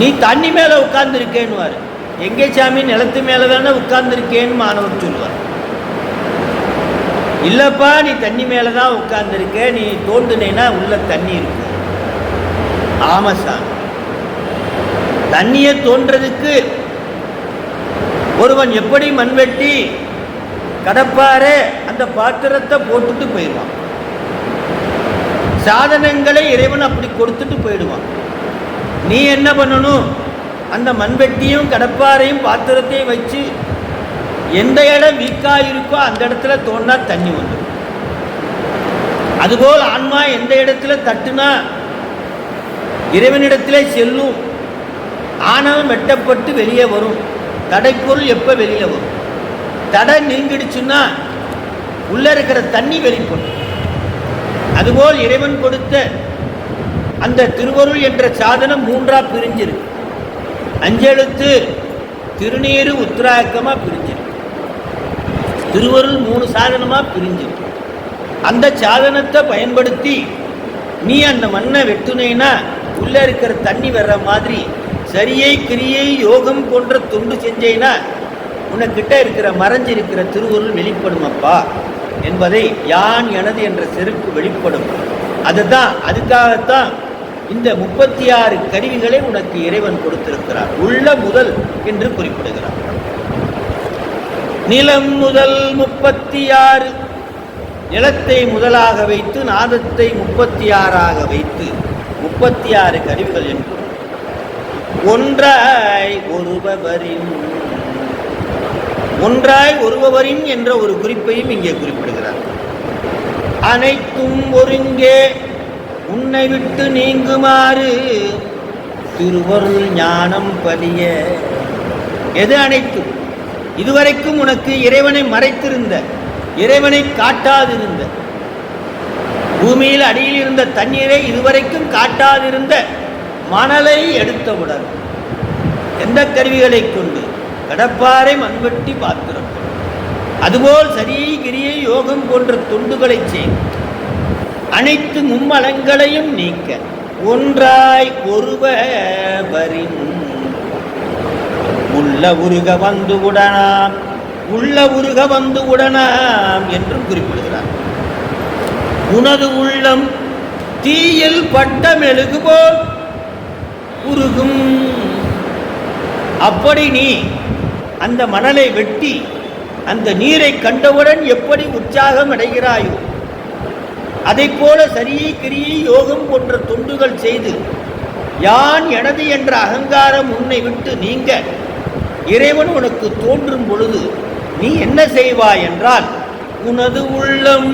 நீ தண்ணி மேல உட்கார்ந்து இருக்கேன்னு. எங்கே சாமி? நிலத்து மேல தானே உட்கார்ந்து இருக்கேன்னு மாணவர் சொல்லுவார். இல்லப்பா, நீ தண்ணி மேலதான் உட்கார்ந்து இருக்க, நீ தோண்டுனேன்னா உள்ள தண்ணி இருக்கு. ஆமா சாமி, தண்ணியை தோன்றதுக்கு ஒருவன் எப்படி மண்வெட்டி கடப்பாரே அந்த பாத்திரத்தை போட்டுட்டு போயிடுவான். சாதனங்களை இறைவன் அப்படி கொடுத்துட்டு போயிடுவான். நீ என்ன பண்ணணும்? அந்த மண்வெட்டியும் கடப்பாரையும் பாத்திரத்தையும் வச்சு எந்த இடம் வீக்கா இருக்கோ அந்த இடத்துல தோண்டா தண்ணி வந்துடும். அதுபோல் ஆன்மா எந்த இடத்துல தட்டுனா இறைவனிடத்திலே செல்லும். ஆணவம் வெட்டப்பட்டு வெளியே வரும். தடைப்பொருள் எப்போ வெளியில வரும்? தடை நீங்கிடுச்சுன்னா உள்ள இருக்கிற தண்ணி வெளிப்படும். அதுபோல் இறைவன் கொடுத்த அந்த திருவருள் என்ற சாதனம் 3ஆ பிரிஞ்சிருக்கு. 5 எழுத்து திருநீரு உத்திராயக்கமா பிரிஞ்சிருக்கு. திருவருள் 3 சாதனமா பிரிஞ்சிருக்கு. அந்த சாதனத்தை பயன்படுத்தி நீ அந்த மண்ணை வெட்டுனேன்னா உள்ள இருக்கிற தண்ணி வர்ற மாதிரி சரியை கிரியை யோகம் போன்ற தொண்டு செஞ்சேன்னா உனக்கிட்ட இருக்கிற மறைஞ்சிருக்கிற திருவருள் வெளிப்படும் அப்பா என்பதை யான் எனது என்ற செருக்கு வெளிப்படும். அதுக்காகத்தான் இந்த 36 கருவிகளை உனக்கு இறைவன் கொடுத்திருக்கிறார். உள்ள முதல் என்று குறிப்பிடுகிறார். நிலம் முதல் 36, நிலத்தை முதலாக வைத்து நாதத்தை 36ஆக வைத்து 36 கருவிகள் என்று ஒன்றாய் ஒருபவரின் என்ற ஒரு குறிப்பையும் இங்கே குறிப்பிடுகிறார். அனைத்தும் ஒருங்கே உன்னை விட்டு நீங்குமாறு திருவருள் ஞானம் பதிய. எது அனைத்தும்? இதுவரைக்கும் உனக்கு இறைவனை மறைத்திருந்த, இறைவனை காட்டாதிருந்த, பூமியில் அடியில் இருந்த தண்ணீரை இதுவரைக்கும் காட்டாதிருந்த மணலை எடுத்தவுடன் எந்த கருவிகளை கொண்டு? கடப்பாறை, மண்வெட்டி, பாத்திரம். அதுபோல் சரியை கிரியை யோகம் போன்ற தொண்டுகளை செய்து அனைத்து மும்மலங்களையும் நீக்க ஒன்றாய் ஒருவரின் உள்ள உருக வந்து உடனாம் என்றும் குறிப்பிடுகிறார். உனது உள்ளம் தீயில் பட்ட மெழுகு போல் உருகும். அப்படி நீ அந்த மணலை வெட்டி அந்த நீரை கண்டவுடன் எப்படி உற்சாகம் அடைகிறாயோ, அதை போல சரியை கிரியை யோகம் போன்ற தொண்டுகள் செய்து யான் எனது என்ற அகங்காரம் உன்னை விட்டு நீங்க இறைவன் உனக்கு தோன்றும் பொழுது நீ என்ன செய்வாய் என்றால், உனது உள்ளம்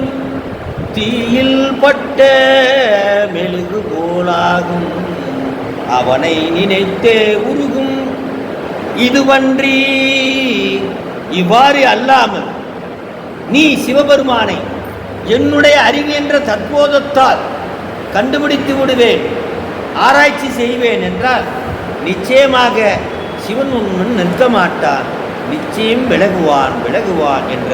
தீயில் பட்ட மெழுகு போலாகும், அவனை நினைத்தே உருகும். இதுவன்றி இவ்வாறு அல்லாமல் நீ சிவபெருமானை என்னுடைய அறிவு என்ற தற்போதத்தால் கண்டுபிடித்து விடுவேன், ஆராய்ச்சி செய்வேன் என்றால் நிச்சயமாக சிவன் உன்முன் நிற்க மாட்டான், நிச்சயம் விலகுவான் என்ற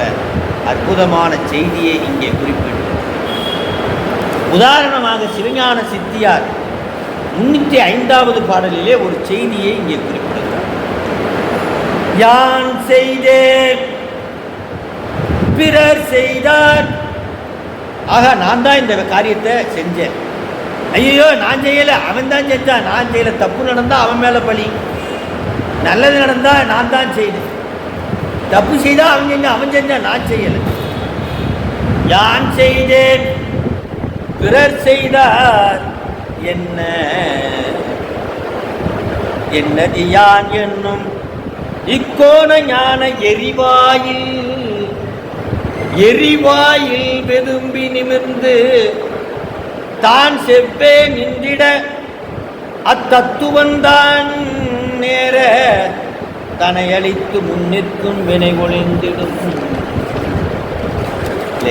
அற்புதமான செய்தியை இங்கே குறிப்பிட்டு, உதாரணமாக சிவஞான சித்தியார் 305வது பாடலிலே ஒரு செய்தியை இங்கே குறிப்பிடுகிறார். யான் செய்தேன் பிறர் செய்தார். ஆக நான் தான் இந்த காரியத்தை செஞ்சேன். ஐயோ நான் செய்யலை, அவன் தான் செஞ்சான். நான் செய்யலை. தப்பு நடந்தால் அவன் மேலே பழி, நல்லது நடந்தால் நான் தான் செய்தேன். தப்பு செய்தால் அவன் செஞ்சான், நான் செய்யலை. யான் செய்தேன் பிறர் செய்தார் என்னது யான் என்னும் இக்கோண ஞான எரிவாயில் வெதும்பி நிமிர்ந்து தான் செவ்வே நின்றிட அத்தத்துவந்தான் நேர தனை அளித்து முன்னிற்கும் வினை ஒளிந்திடும்.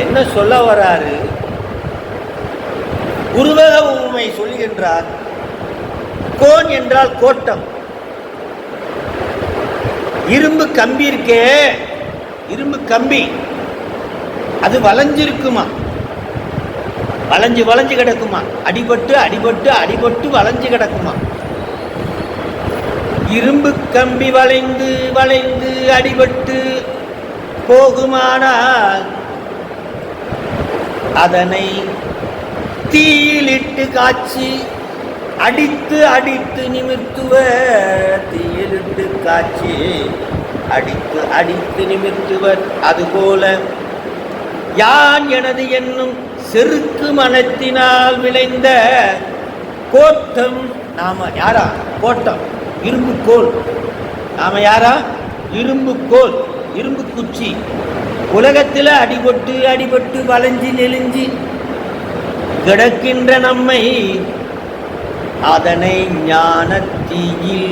என்ன சொல்ல வராரு? உருவக உண்மை சொல்கின்றார். கோன் என்றால் கோட்டம். இரும்பு கம்பி இருக்கே, இரும்பு கம்பி அது வளைஞ்சிருக்குமா, வளைஞ்சு கிடக்குமா, அடிபட்டு வளைஞ்சு கிடக்குமா. இரும்பு கம்பி வளைந்து அடிபட்டு போகுமானால் அதனை தீயிலிட்டு காய்ச்சி அடித்து நிமிர்த்துவர். தீயிலிட்டு காய்ச்சி அடித்து நிமிர்த்துவர். அதுபோல யான் எனது என்னும் செருக்கு மனத்தினால் விளைந்த கோட்டம். நாம யாரா? கோட்டம், இரும்பு கோல். நாம யாரா? இரும்பு கோல், இரும்பு குச்சி. உலகத்தில் அடிபட்டு வளைஞ்சி நெளிஞ்சி கிடக்கின்ற நம்மை அதனை ஞானத்தீயில்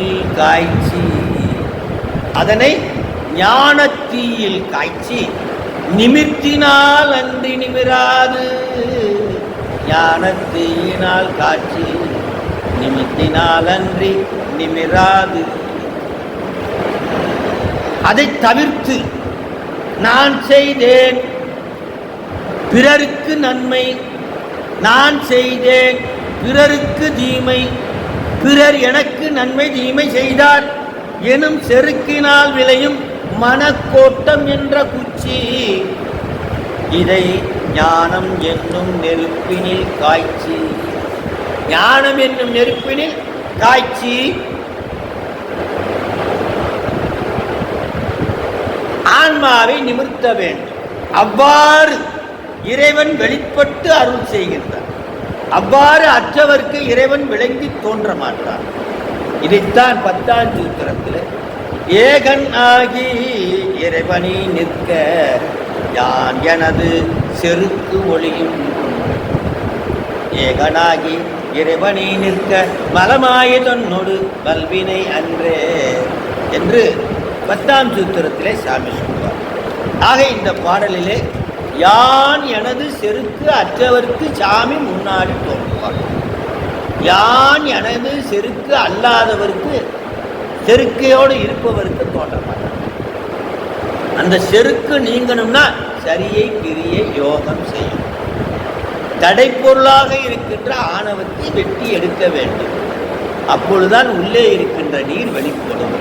காய்ச்சி நிமிர்த்தினால் அன்றி நிமிராது. ஞானத்தீயினால் காட்சி நிமிர்த்தினால் அன்றி நிமிராது. அதை தவிர்த்து நான் செய்தேன் பிறருக்கு நன்மை, நான் செய்தேன் பிறருக்கு தீமை, பிறர் எனக்கு நன்மை தீமை செய்தார் எனும் செருக்கினால் விளையும் மனக்கோட்டம் என்ற குச்சி இதை ஞானம் என்னும் நெருப்பினில் காய்ச்சி. ஞானம் என்னும் நெருப்பினில் காய்ச்சி ஆன்மாவை நிமிர்த்த வேண்டும். அவ்வாறு இறைவன் வெளிப்பட்டு அருள் செய்கின்றார். அவ்வாறு அற்றவர்க்கு இறைவன் விளங்கி தோன்ற மாட்டார். இதைத்தான் 10ஆம் சூத்திரத்தில் ஏகன் ஆகி இறைவனை நிற்க யான் எனது செருக்கு ஒளியும். ஏகனாகி இறைவனை நிற்க மலமாய தன்னொடு வல்வினை அன்றே என்று 10ஆம் சூத்திரத்திலே சாமி சொல்வார். ஆக இந்த பாடலிலே யான் எனது செருக்கு அற்றவர்க்கு சாமி முன்னாடி தோன்றுவார். யான் எனது செருக்கு அல்லாதவருக்கு, செருக்கையோடு இருப்பவருக்கு தோன்ற மாட்டார். அந்த செருக்கு நீங்கணும்னா சரியை கிரியை யோகம் செய்யும். தடைப்பொருளாக இருக்கின்ற ஆணவத்தை வெட்டி எடுக்க வேண்டும். அப்பொழுதுதான் உள்ளே இருக்கின்ற நீர் வெளிப்படும்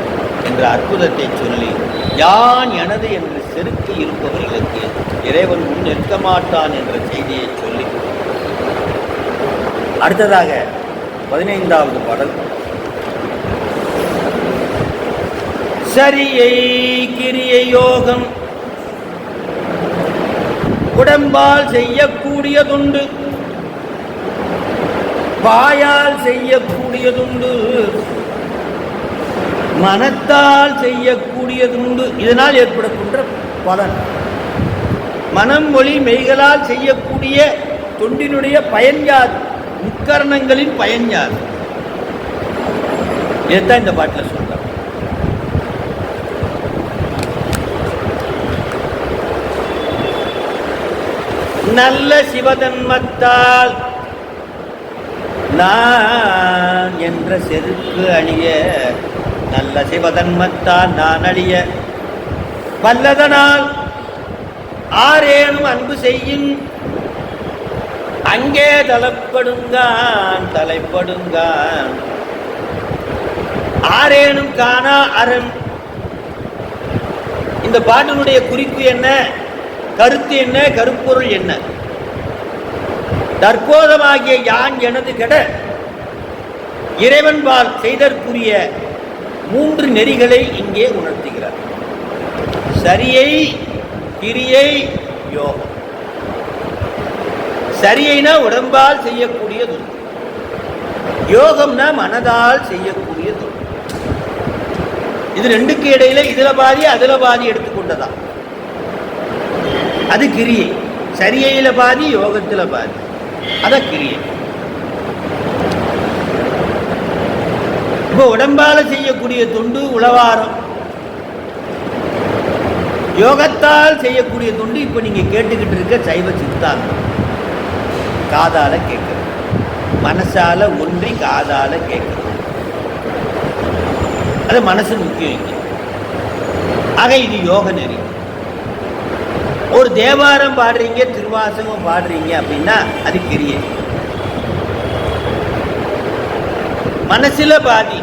என்ற அற்புதத்தை சொல்லி யான் எனது என்று செருக்கு இருப்பவர்களுக்கு இறைவன் முன் நிற்க மாட்டான் என்ற செய்தியை சொல்லி அடுத்ததாக 15வது பாடல் சரியை கிரியை யோகம் உடம்பால் செய்யக்கூடியதுண்டு, வாயால் செய்யக்கூடியதுண்டு, மனத்தால் செய்யக்கூடியதுண்டு. இதனால் ஏற்படக்கூடிய பலன் மனம் மொழி மெய்களால் செய்யக்கூடிய தொண்டினுடைய பயன் யாது? முக்கரணங்களின் பயன் யாது? இதுதான் இந்த பாட்டில் சொல்றாங்க. நல்ல சிவதன்மத்தால் நான் என்ற செருக்கு அழிய, நல்ல சிவதன்மத்தால் நான் அழிய வல்லதனால் ஆரேனும் அன்பு செய்யும் அங்கே தலைப்படுங்கான் தலைப்படுங்கான். ஆரேனும் காணா அரண். இந்த பாட்டினுடைய குறிப்பு என்ன, கருத்து என்ன, கருப்பொருள் என்ன? தற்போதமாகிய யான் எனது கெட இறைவன்பால் செய்தற்குரிய 3 நெறிகளை இங்கே உணர்த்துகிறார். சரியை கிரியை யோகம். சரியைனா உடம்பால் செய்யக்கூடியது, யோகம்னா மனதால் செய்யக்கூடியது. இது ரெண்டுக்கு இடையில இதுல பாதி அதுல பாதி எடுத்துக்கொண்டதா. அது கிரியை. சரியையில பாதி யோகத்துல பாதி, அத கிரியை. இப்போ உடம்பால செய்யக்கூடிய தொண்டு உளவாரம், யோகத்தால் செய்யக்கூடிய தொண்டு இப்ப நீங்க கேட்டுக்கிட்டு இருக்க சைவ சித்தாந்தம். காதால கேட்கிறது, மனசால ஒன்றி காதால கேட்கிறது. அது மனசு முக்கியம் இங்க. ஆக இது யோக நெறி. ஒரு தேவாரம் பாடுறீங்க, திருவாசகம் பாடுறீங்க அப்படின்னா அது கிரியை. மனசுல பாதி,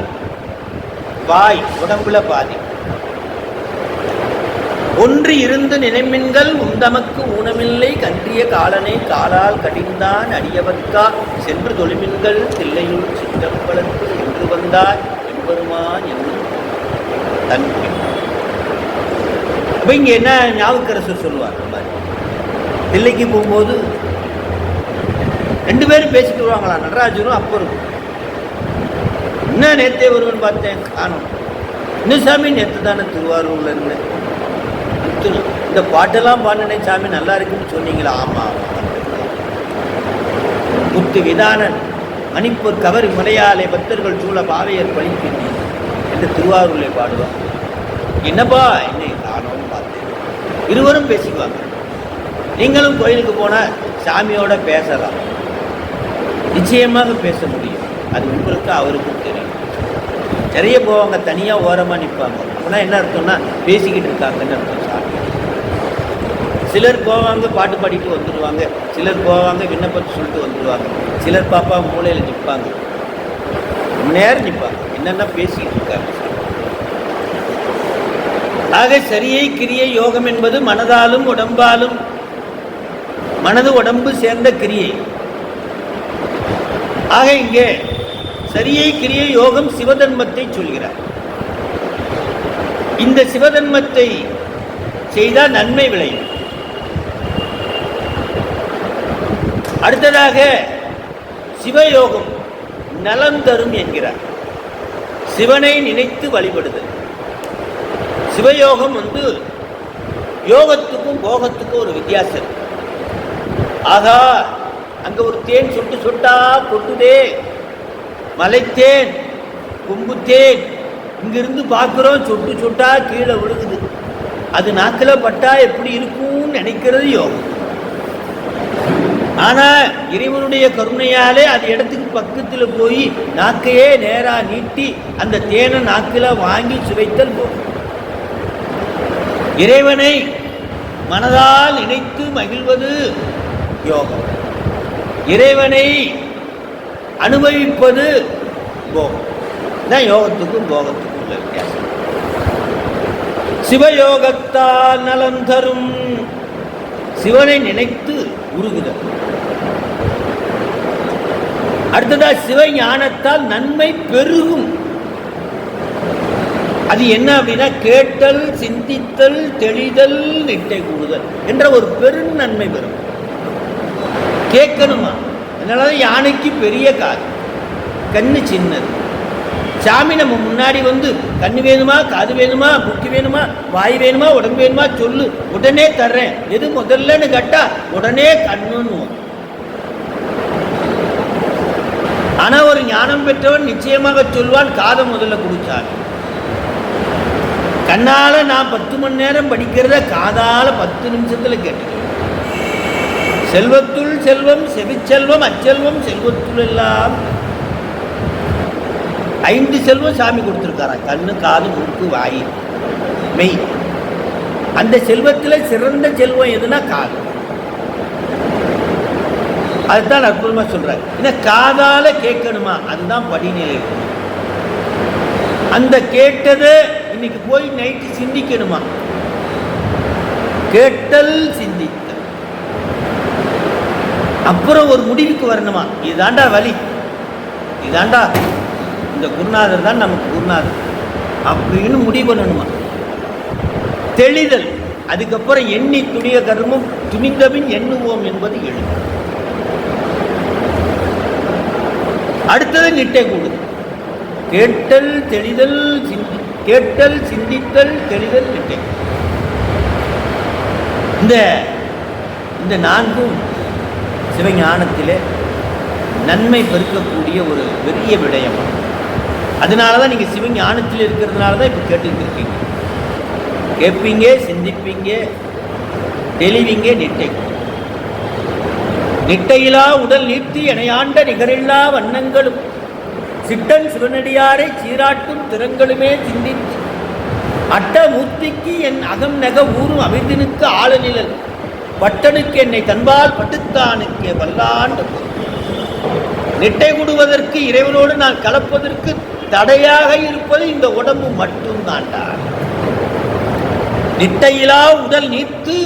வாய் உடம்புல பாதி. ஒன்று இருந்து நினைமின்கள் உண்டமக்கு ஊனமில்லை கன்றிய காலனை காலால் கடிந்தான் அடியவர்க்கா சென்று தொழுமின்கள் தில்லையுள் சிற்றம்பலத்து என்று வந்தார் எம்பெருமான் என்னும் தன். அப்ப இங்க என்ன ஞாபகரசர் சொல்லுவார், தில்லைக்கு போகும்போது 2 பேரும் பேசிட்டு வருவாங்களா, நடராஜரும் அப்பரும். என்ன நேத்தே வருவன் பார்த்தேன், காணும். இன்னும் சாமி நேற்று தானே திருவாரூர்ல இருந்தேன். இந்த பாட்டெல்லாம் பாடினேன் சாமி, நல்லா இருக்குன்னு சொன்னீங்களா? ஆமா. முத்து விதானன் மணிப்பூர் கவரி முறையாலே பக்தர்கள் சூழ பாவையர் பழிக்கின்றி என்று திருவாரூர்ல பாடுவான். என்னப்பா என்ன காணோம்னு பார்த்தேன். இருவரும் பேசிக்குவாங்க. நீங்களும் கோயிலுக்கு போனா சாமியோட பேசலாம், நிச்சயமாக பேச முடியும். அது உங்களுக்கு அவருக்கும் தெரியும். நிறைய போவாங்க, தனியாக ஓரமாக நிற்பாங்க. அப்படின்னா என்ன அர்த்தம்னா பேசிக்கிட்டு இருக்காங்கன்னு அர்த்தம். சாமி சிலர் போவாங்க, பாட்டு பாடிட்டு வந்துடுவாங்க. சிலர் போவாங்க, விண்ணப்பத்தை சொல்லிட்டு வந்துடுவாங்க. சிலர் பாப்பா மூலையில் நிற்பாங்க, நேரம் நிற்பாங்க, என்னென்ன பேசிக்கிட்டு இருக்காங்க. ஆக சரியை கிரியை யோகம் என்பது மனதாலும் உடம்பாலும் மனது உடம்பு சேர்ந்த கிரியை. ஆக இங்கே சரியை கிரியை யோகம் சிவதன்மத்தை சொல்கிறார். இந்த சிவதன்மத்தை செய்தால் நன்மை விளையும். அடுத்ததாக சிவயோகம் நலம் தரும் என்கிறார். சிவனை நினைத்து வழிபடுதல். சிவயோகம் யோகத்துக்கும் போகத்துக்கும் ஒரு வித்தியாசம். ஆகா, அங்க ஒரு தேன் சொட்டு சொட்டா கொட்டுதே, மலைத்தேன் கொம்புத்தேன், இங்கிருந்து பார்க்கிறோம் சொட்டு சொட்டா கீழே விழுகுது, அது நாக்கில் பட்டா எப்படி இருக்கும்னு நினைக்கிறது யோகம். ஆனா இறைவனுடைய கருணையாலே அது இடத்துக்கு பக்கத்தில் போய் நாக்கையே நேரா நீட்டி அந்த தேனை நாக்கில் வாங்கி சுவைத்தல் போகும். இறைவனை மனதால் நினைத்து மகிழ்வது யோகம். இறைவனை அனுபவிப்பது போகம். தான் யோகத்துக்கும் போகத்துக்கும் உள்ள வித்தியாசம். சிவயோகத்தால் நலம் தரும். சிவனை நினைத்து உருகுதல். அடுத்ததா சிவஞானத்தால் நன்மை பெருகும். அது என்ன அப்படின்னா கேட்டல், சிந்தித்தல், தெளிதல், நிட்டை கூடுதல் என்ற ஒரு பெரும் நன்மை பெறும். கேட்கணுமா? அதனாலதான் யானைக்கு பெரிய காது, கண்ணு சின்னது. சாமி நம்ம முன்னாடி கண்ணு வேணுமா, காது வேணுமா, புத்தி வேணுமா, வாய் வேணுமா, உடம்பு வேணுமா சொல்லு, உடனே தர்றேன். எது முதல்லன்னு கேட்டா உடனே கண்ணுன்னு. ஆனா ஒரு ஞானம் பெற்றவன் நிச்சயமாக சொல்வான், காதை முதல்ல கொடுத்தார். கண்ணால நான் 10 மணி நேரம் படிக்கிறத காதால 10 நிமிஷத்துல கேட்டுக்கிறேன். செல்வத்துள் செல்வம், செவிச்செல்வம், அச்செல்வம், செல்வத்துள் எல்லாம் 5 செல்வம் சாமி கொடுத்துருக்காரா, கண்ணு, காது, மூக்கு, வாய், மெய். அந்த செல்வத்தில் சிறந்த செல்வம் எதுனா காது. அதுதான் அற்புதமா சொல்றாரு. ஏன்னா காதால கேட்கணுமா, அதுதான் படிநிலை. அந்த கேட்டதை இன்னைக்கு போய் நைட்டு சிந்திக்கணுமா, கேட்டல் சிந்தித்தல். அப்புறம் ஒரு முடிவுக்கு வரணுமா, இதுதாண்டா வழி, இதாண்டா இந்த குருநாதர் தான் நமக்கு குருநாதர் அப்படின்னு முடிவு பண்ணணுமா. தெளிதல். அதுக்கப்புறம் எண்ணி துணிய கர்மம் துணிந்தபின் எண்ணுவோம் என்பது எழுது. அடுத்தது நிட்டை கூடுது. கேட்டல், தெளிதல், கேட்டல், சிந்தித்தல், தெளிதல், நிட்டை. இந்த 4ம் சிவஞானத்திலே நன்மை பெருக்கக்கூடிய ஒரு பெரிய விடயம். அதனால தான் நீங்கள் சிவஞானத்தில் இருக்கிறதுனால தான் இப்போ கேட்டுக்கிட்டு இருக்கீங்க. கேட்பீங்க, சிந்திப்பீங்க, தெளிவீங்க, நிட்டை. நிட்டையிலா உடல் நீட்டி எனையாண்ட நிகரில்லா வண்ணங்களும் சிட்டன் சிவனடியாரை சீராட்டும் திறங்களுமே சிந்தித்து அட்ட மூர்த்திக்கு என் அகம் நெக ஊரும் அமிர்தினுக்கு ஆழநிழல் பட்டனுக்கு என்னை தன்பால் பட்டுத்தானுக்கு வல்லாண்டு. நிட்டை கூடுவதற்கு, இறைவனோடு நான் கலப்பதற்கு தடையாக இருப்பது இந்த உடம்பு மட்டும்தான்டா. நிட்டையிலா உடல் நீத்து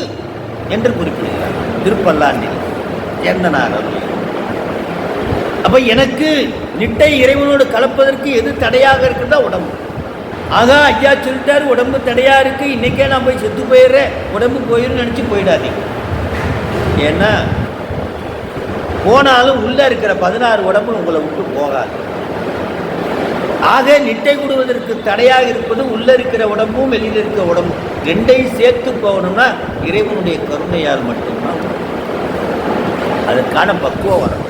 என்று குறிப்பிடுகிறார் திருப்பல்லாண்டில் எந்தனார். அப்ப எனக்கு நிட்டை இறைவனோடு கலப்பதற்கு எது தடையாக இருக்கிறதா? உடம்பு. ஆக ஐயா சொல்லிட்டாரு, உடம்பு தடையா இருக்கு, இன்னைக்கே நான் போய் செத்து போயிடுறேன், உடம்பு போயிடும் நினைச்சு போயிடாதீங்க. ஏன்னா போனாலும் உள்ள இருக்கிற 16 உடம்பு உங்களை விட்டு போகாது. ஆக நிட்டை கூடுவதற்கு தடையாக இருப்பது உள்ள இருக்கிற உடம்பும் வெளியில் இருக்கிற உடம்பும் ரெண்டையும் சேர்த்து போகணும்னா இறைவனுடைய கருணையால் மட்டும்தான். அதற்கான பக்குவம் வரும்.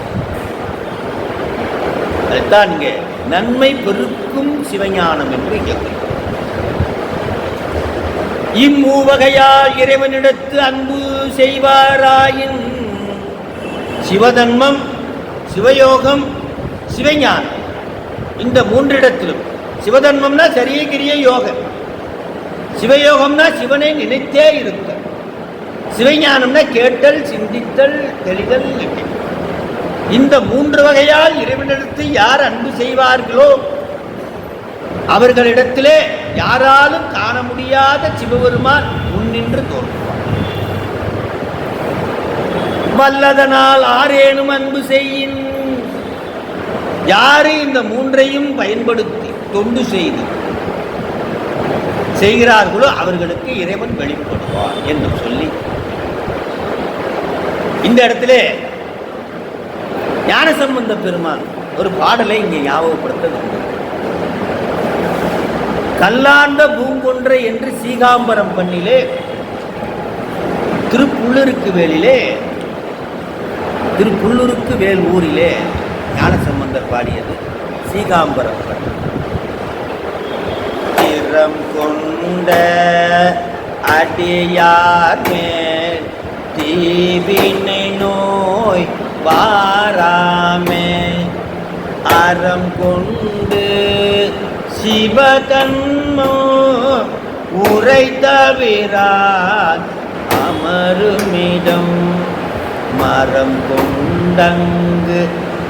அதுதான் நீங்க நன்மை பெருக்கும் சிவஞானம் என்று கேட்கிறோம். இம்மூவகையால் இறைவனிடத்து அன்பு செய்வாராயின் சிவதன்மம், சிவயோகம், சிவஞானம் இந்த 3 இடத்திலும். சிவதன்மம்னா சரியை கிரிய யோகம், சிவயோகம்னா சிவனை நினைத்தே இருக்க, சிவஞானம்னா கேட்டல், சிந்தித்தல், தெளிதல், நிட்டை. இந்த 3 வகையால் இறைவனிடத்து யார் அன்பு செய்வார்களோ அவர்களிடத்திலே யாராலும் காண முடியாத சிவபெருமான் முன்னின்று தோன்றுவார். வல்லதனால் ஆரேனும் அன்பு செய்யின், யாரு இந்த மூன்றையும் பயன்படுத்தி தொண்டு செய்கிறார்களோ அவர்களுக்கு இறைவன் வெளிப்படுவார் என்று சொல்லி இந்த இடத்துல ஞானசம்பந்த பெருமான் ஒரு பாடலை இங்கே ஞாபகப்படுத்த வேண்டும். கல்லாண்ட பூங்கொன்றை என்று சீகாம்பரம் பண்ணிலே திருப்புள்ளருக்கு வேல் ஊரிலே ஞானசம்பந்தர் பாடியது சீகாம்பரம் பண்ணி. திறம் கொண்ட அடியார் மேல் தீவினை நோய் வாராமே, அறம் கொண்டு சிவதன்மோ உரைத்தவிரான் அமருமிடம், மரம் கொண்டங்கு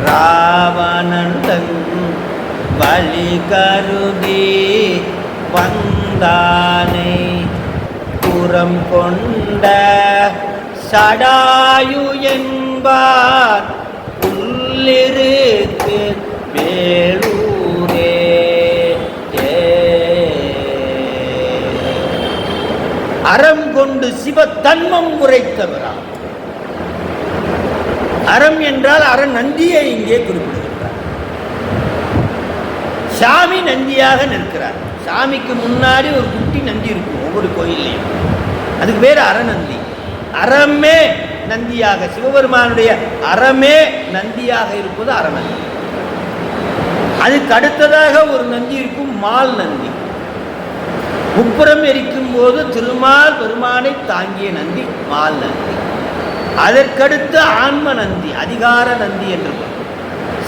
ராவணன் வழி கருதி வந்தானை, புறம் கொண்ட சடாயு என்பார் உள்ளிருக்கு வேலூரே. அறம் கொண்டு சிவத்தன்மம் உரைத்தவராம். அறம் என்றால் அறம் நந்தியை இங்கே குறிப்பிடுகிறார். சாமி நந்தியாக நிற்கிறார். சாமிக்கு முன்னாடி ஒரு குட்டி நந்தி இருக்கும் ஒவ்வொரு கோயிலையும், அதுக்கு பேர் அறநந்தி. அறமே நந்தியாக, சிவபெருமானுடைய அறமே நந்தியாக இருப்பது அறநந்தி. அதுக்கு அடுத்ததாக ஒரு நந்தி இருக்கும், மால் நந்தி. முப்புறம் எரிக்கும் போது திருமால் பெருமானை தாங்கிய நந்தி மால் நந்தி. அதற்கடுத்து ஆன்ம நந்தி, அதிகார நந்தி என்று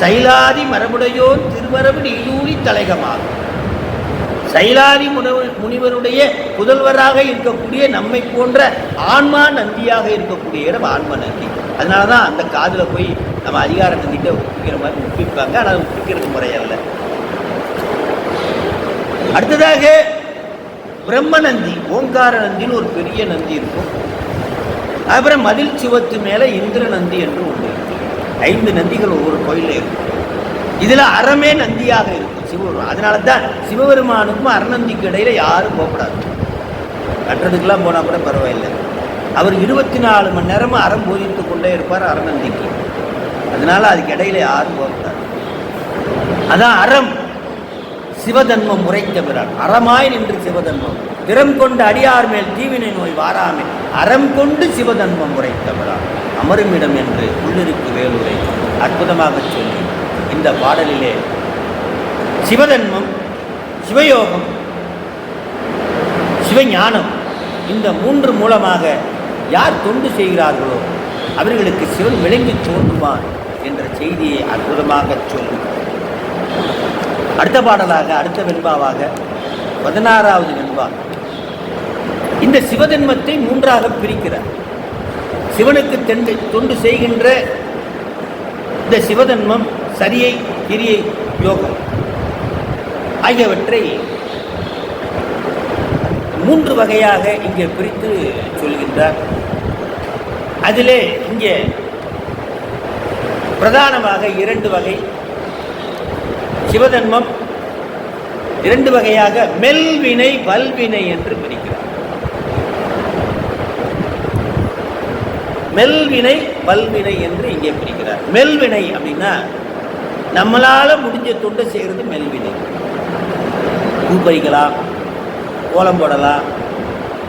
சைலாதி மரபுடையோர் திருமரபு நீலூரி தலைகமாகும். சைலாதி முனிவருடைய புதல்வராக இருக்கக்கூடிய நம்மை போன்ற ஆன்மா நந்தியாக இருக்கக்கூடிய இடம் ஆன்ம நந்தி. அதனால தான் அந்த காதில் போய் நம்ம அதிகார நந்திட்ட ஒப்பிக்கிற மாதிரி ஒப்பிப்பாங்க. ஆனால் ஒப்பிக்கிறது முறையல்ல. அடுத்ததாக பிரம்ம நந்தி, ஓங்கார நந்தின்னு ஒரு பெரிய நந்தி இருக்கும். அப்புறம் மதில் சிவத்து மேலே இந்திர நந்தி என்று ஒன்று இருக்கு. 5 நந்திகள் ஒவ்வொரு கோயிலில் இருக்கும். இதில் அறமே நந்தியாக இருக்கும் சிவபெருமான். அதனால தான் சிவபெருமானுக்கும் அறநந்திக்கு இடையில யாரும் போகக்கூடாது. கட்டுறதுக்கெல்லாம் போனால் கூட பரவாயில்லை. அவர் 24 மணி நேரமும் அறம் போதித்து கொண்டே இருப்பார் அறநந்திக்கு. அதனால அதுக்கு இடையில யாரும் போகக்கூடாது. அதான் அறம் சிவதன்மம் உரைத்தவரான். அறமாய் நின்று சிவதன்மம், திறம் கொண்டு அடியார் மேல் தீவினை நோய் வாராமே, அறம் கொண்டு சிவதன்மம் உரைத்தவரான் அமருமிடம் என்று உள்ளிருக்கு வேலுரை அற்புதமாக சொல்லி இந்த பாடலிலே சிவதன்மம், சிவயோகம், சிவஞானம் இந்த 3 மூலமாக யார் தொண்டு செய்கிறார்களோ அவர்களுக்கு சிவன் விளங்கி தோன்றுவான் என்ற செய்தியை அற்புதமாக சொல்லி அடுத்த பாடலாக, அடுத்த வெண்பாவாக 16வது வெண்பா இந்த சிவதன்மத்தை 3ஆக பிரிக்கிறார். சிவனுக்கு தொண்டு செய்கின்ற இந்த சிவதன்மம், சரியை, கிரியை, யோகம் ஆகியவற்றை 3 வகையாக இங்கே பிரித்து சொல்கின்றார். அதிலே இங்கே பிரதானமாக 2 வகை சிவதன்மம், 2 வகையாக மெல்வினை, வல்வினை என்று பிரிக்கிறார். மெல்வினை, வல்வினை என்று இங்கே பிரிக்கிறார். மெல்வினை அப்படின்னா நம்மளால முடிஞ்ச தொண்டை செய்கிறது மெல்வினை. பூ பறிக்கலாம், கோலம் போடலாம்,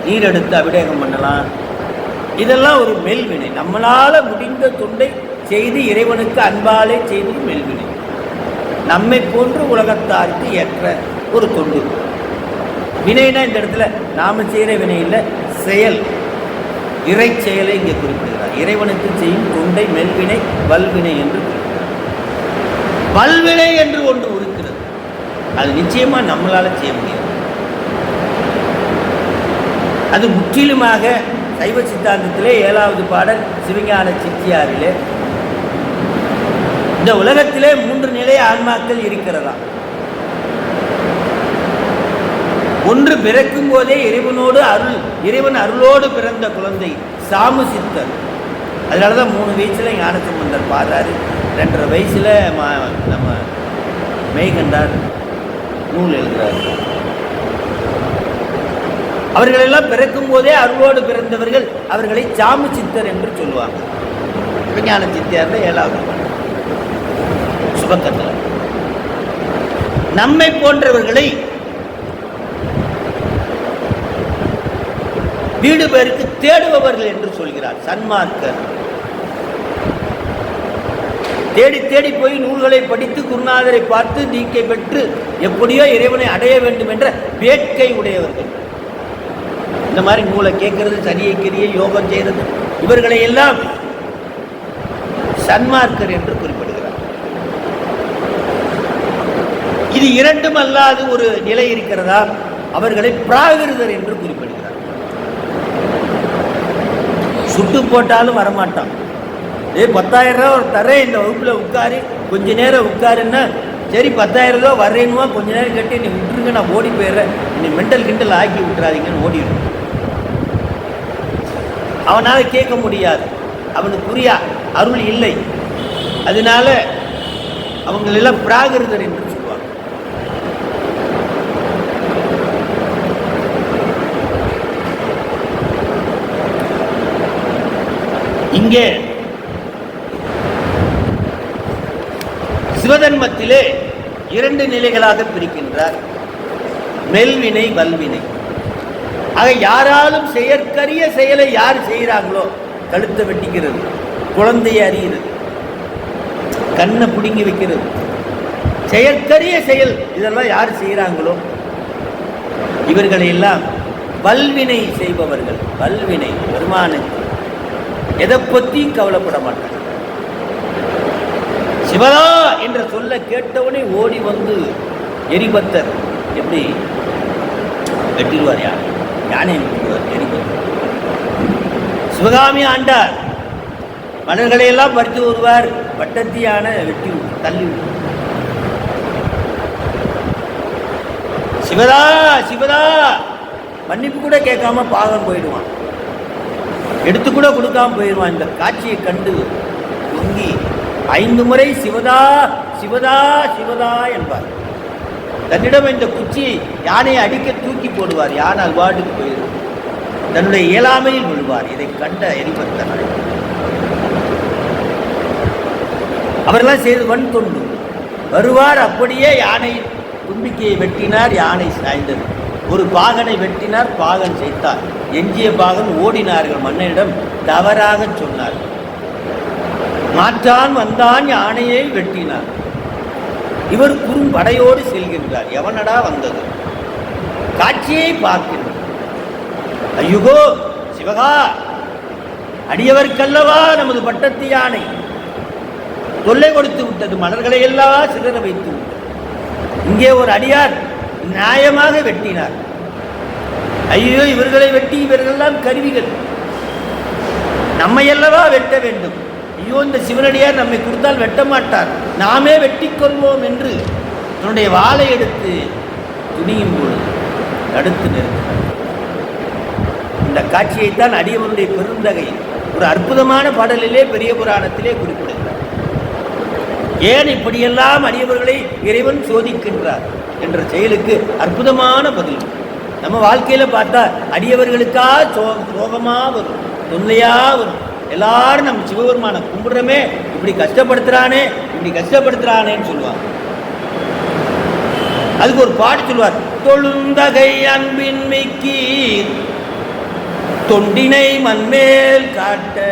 நீர் எடுத்து அபிஷேகம் பண்ணலாம். இதெல்லாம் ஒரு மெல்வினை. நம்மளால முடிந்த தொண்டை செய்து இறைவனுக்கு அன்பாலே செய்வது மெல்வினை. நம்மை போன்று உலகத்தாருக்கு ஏற்ற ஒரு தொண்டு. வினைனா இந்த இடத்துல நாம செய்கிற வினை இல்லை, செயல், இறை செயலை இங்கே குறிப்பிடுகிறார். இறைவனுக்கு செய்யும் தொண்டை மெல்வினை, வல்வினை என்று குறிப்பிடுகிறார். வல்வினை என்று ஒன்று இருக்கிறது, அது நிச்சயமா நம்மளால செய்ய முடியாது. அது முற்றிலுமாக சைவ சித்தாந்தத்திலே 7வது பாடல் சிவஞான சித்தியாரிலே இந்த உலகத்திலே 3 நிலை ஆன்மாக்கள் இருக்கிறதா. ஒன்று பிறக்கும் போதே இறைவன் அருளோடு பிறந்த குழந்தை சாமு சித்தர். அதனால தான் 3 வயசில் ஞானசம்பந்தர் பாடுறாரு, 2.5 வயசில் நம்ம மெய்கண்டார் நூல் எழுதுகிறார். அவர்களெல்லாம் பிறக்கும் போதே அருளோடு பிறந்தவர்கள், அவர்களை சாமு சித்தர் என்று சொல்லுவாங்க. விஞ்ஞான சித்தியார் 7வது சுபக்கத்தில். நம்மை போன்றவர்களை வீடு பேருக்கு தேடுபவர்கள் என்று சொல்கிறார் சன்மார்க்கர். தேடி தேடி போய் நூல்களை படித்து குருநாதரை பார்த்து தீக்கை பெற்று எப்படியோ இறைவனை அடைய வேண்டும் என்ற வேட்கை உடையவர்கள். இந்த மாதிரி நூலை கேட்கறது, சரியை கிரியை யோகம் செய்கிறது, இவர்களை எல்லாம் சன்மார்க்கர் என்று குறிப்பிடுகிறார். இது இரண்டும் அல்லாது ஒரு நிலை இருக்கிறதா, அவர்களை பிராகிருதர் என்று குறிப்பிடுகிறார். சுட்டு போட்டாலும் வரமாட்டான். 10,000 ரூபா தரேன், இந்த வகுப்பில் உட்காரு, கொஞ்ச நேரம் உட்காருன்னா சரி 10,000 ரூபா வர்றேன்னுவா. கொஞ்ச நேரம் கட்டி நீ விட்டுருங்க, நான் ஓடி போயிடுறேன், நீ மெண்டல் கிண்டல் ஆக்கி விட்டுறாதீங்கன்னு ஓடிடும். அவனால் கேட்க முடியாது, அவனுக்கு புரியா அருள் இல்லை. அதனால அவங்களெல்லாம் பிராகிருதர் என்று சொல்லுவாங்க. இங்கே சிவதர்மத்திலே 2 நிலைகளாக பிரிக்கின்றார், மெல்வினை வல்வினை. ஆக யாராலும் செயற்கரிய செயலை யார் செய்கிறாங்களோ, கழுத்தை வெட்டிக்கிறது, குழந்தையை அறிகிறது, கண்ணை பிடுங்கி வைக்கிறது, செயற்கரிய செயல், இதெல்லாம் யார் செய்கிறாங்களோ இவர்களை எல்லாம் வல்வினை செய்பவர்கள். வல்வினை பெருமானுக்கு எதை பற்றியும் கவலைப்பட மாட்டார். சிவதா என்ற சொல்ல கேட்டவனே ஓடி வந்து எரிபத்தர் எப்படி வெட்டிடுவார், யானை வெட்டிடுவார் எரிபத்தர். சிவகாமி ஆண்டார் மலர்களை எல்லாம் பறித்து வருவார், பட்டத்தி யானை வெட்டி தள்ளி. சிவதா சிவதா மன்னிப்பு கூட கேட்காம பாகம் போயிடுவான், எடுத்து கூட கொடுக்காம போயிடுவான். இந்த காட்சியை கண்டு பொங்கி 5 முறை சிவதா சிவதா சிவதா என்பார். தன்னிடம் இந்த குச்சியை யானையை அடிக்க தூக்கி போடுவார், யானை அல்வாட்டுக்கு போயிடும், தன்னுடைய இயலாமையில் விழுவார். இதை கண்ட எரிபத்தர் அவரெல்லாம் செய்து வன் தொண்டு வருவார். அப்படியே யானை தும்பிக்கையை வெட்டினார், யானை சாய்ந்தது. ஒரு பாகனை வெட்டினார், பாகன் செய்தார். எஞ்சிய பாகன் ஓடினார்கள். மன்னனிடம் தவறாக சொன்னார். மாற்றான் வந்தான், யானையை வெட்டினார். இவர் குறும்படையோடு செல்கின்றார். எவனடா வந்தது? காட்சியை பார்க்கின்றார். ஐயுகோ சிவகா, அடியவர்க்கல்லவா நமது பட்டத்து யானை தொல்லை கொடுத்து விட்டது, மலர்களை எல்லாம் சிதற வைத்து விட்டது. இங்கே ஒரு அடியார் நியாயமாக வெட்டினார். ஐயோ, இவர்களை வெட்டி இவர்களெல்லாம் கருவிகள், நம்மையல்லவா வெட்ட வேண்டும். ஐயோ, இந்த சிவனடியார் நம்மை கொடுத்தால் வெட்ட மாட்டார், நாமே வெட்டி கொள்வோம் என்று தன்னுடைய வாளை எடுத்து துணியும் பொழுது தடுத்து நிறுத்தினார். இந்த காட்சியைத்தான் அடியவனுடைய பெருந்தகை ஒரு அற்புதமான பாடலிலே பெரிய புராணத்திலே குறிப்பிடுகிறார். ஏன் இப்படியெல்லாம் அடியவர்களை இறைவன் சோதிக்கின்றார் என்ற செயலுக்கு அற்புதமான பதில். நம்ம வாழ்க்கையில பார்த்தா அடியவர்களுக்கா சோகமா வரும், தொல்லையா வரும். எல்லாரும் நம்ம சிவபெருமான கும்பிடுறமே, இப்படி கஷ்டப்படுத்துறானே இப்படி கஷ்டப்படுத்துறானேன்னு சொல்லுவாங்க. அதுக்கு ஒரு பாட்டு சொல்லுவார். தொழுந்தகை அன்பின் மிக்கி தொண்டினை மண்மேல் காட்ட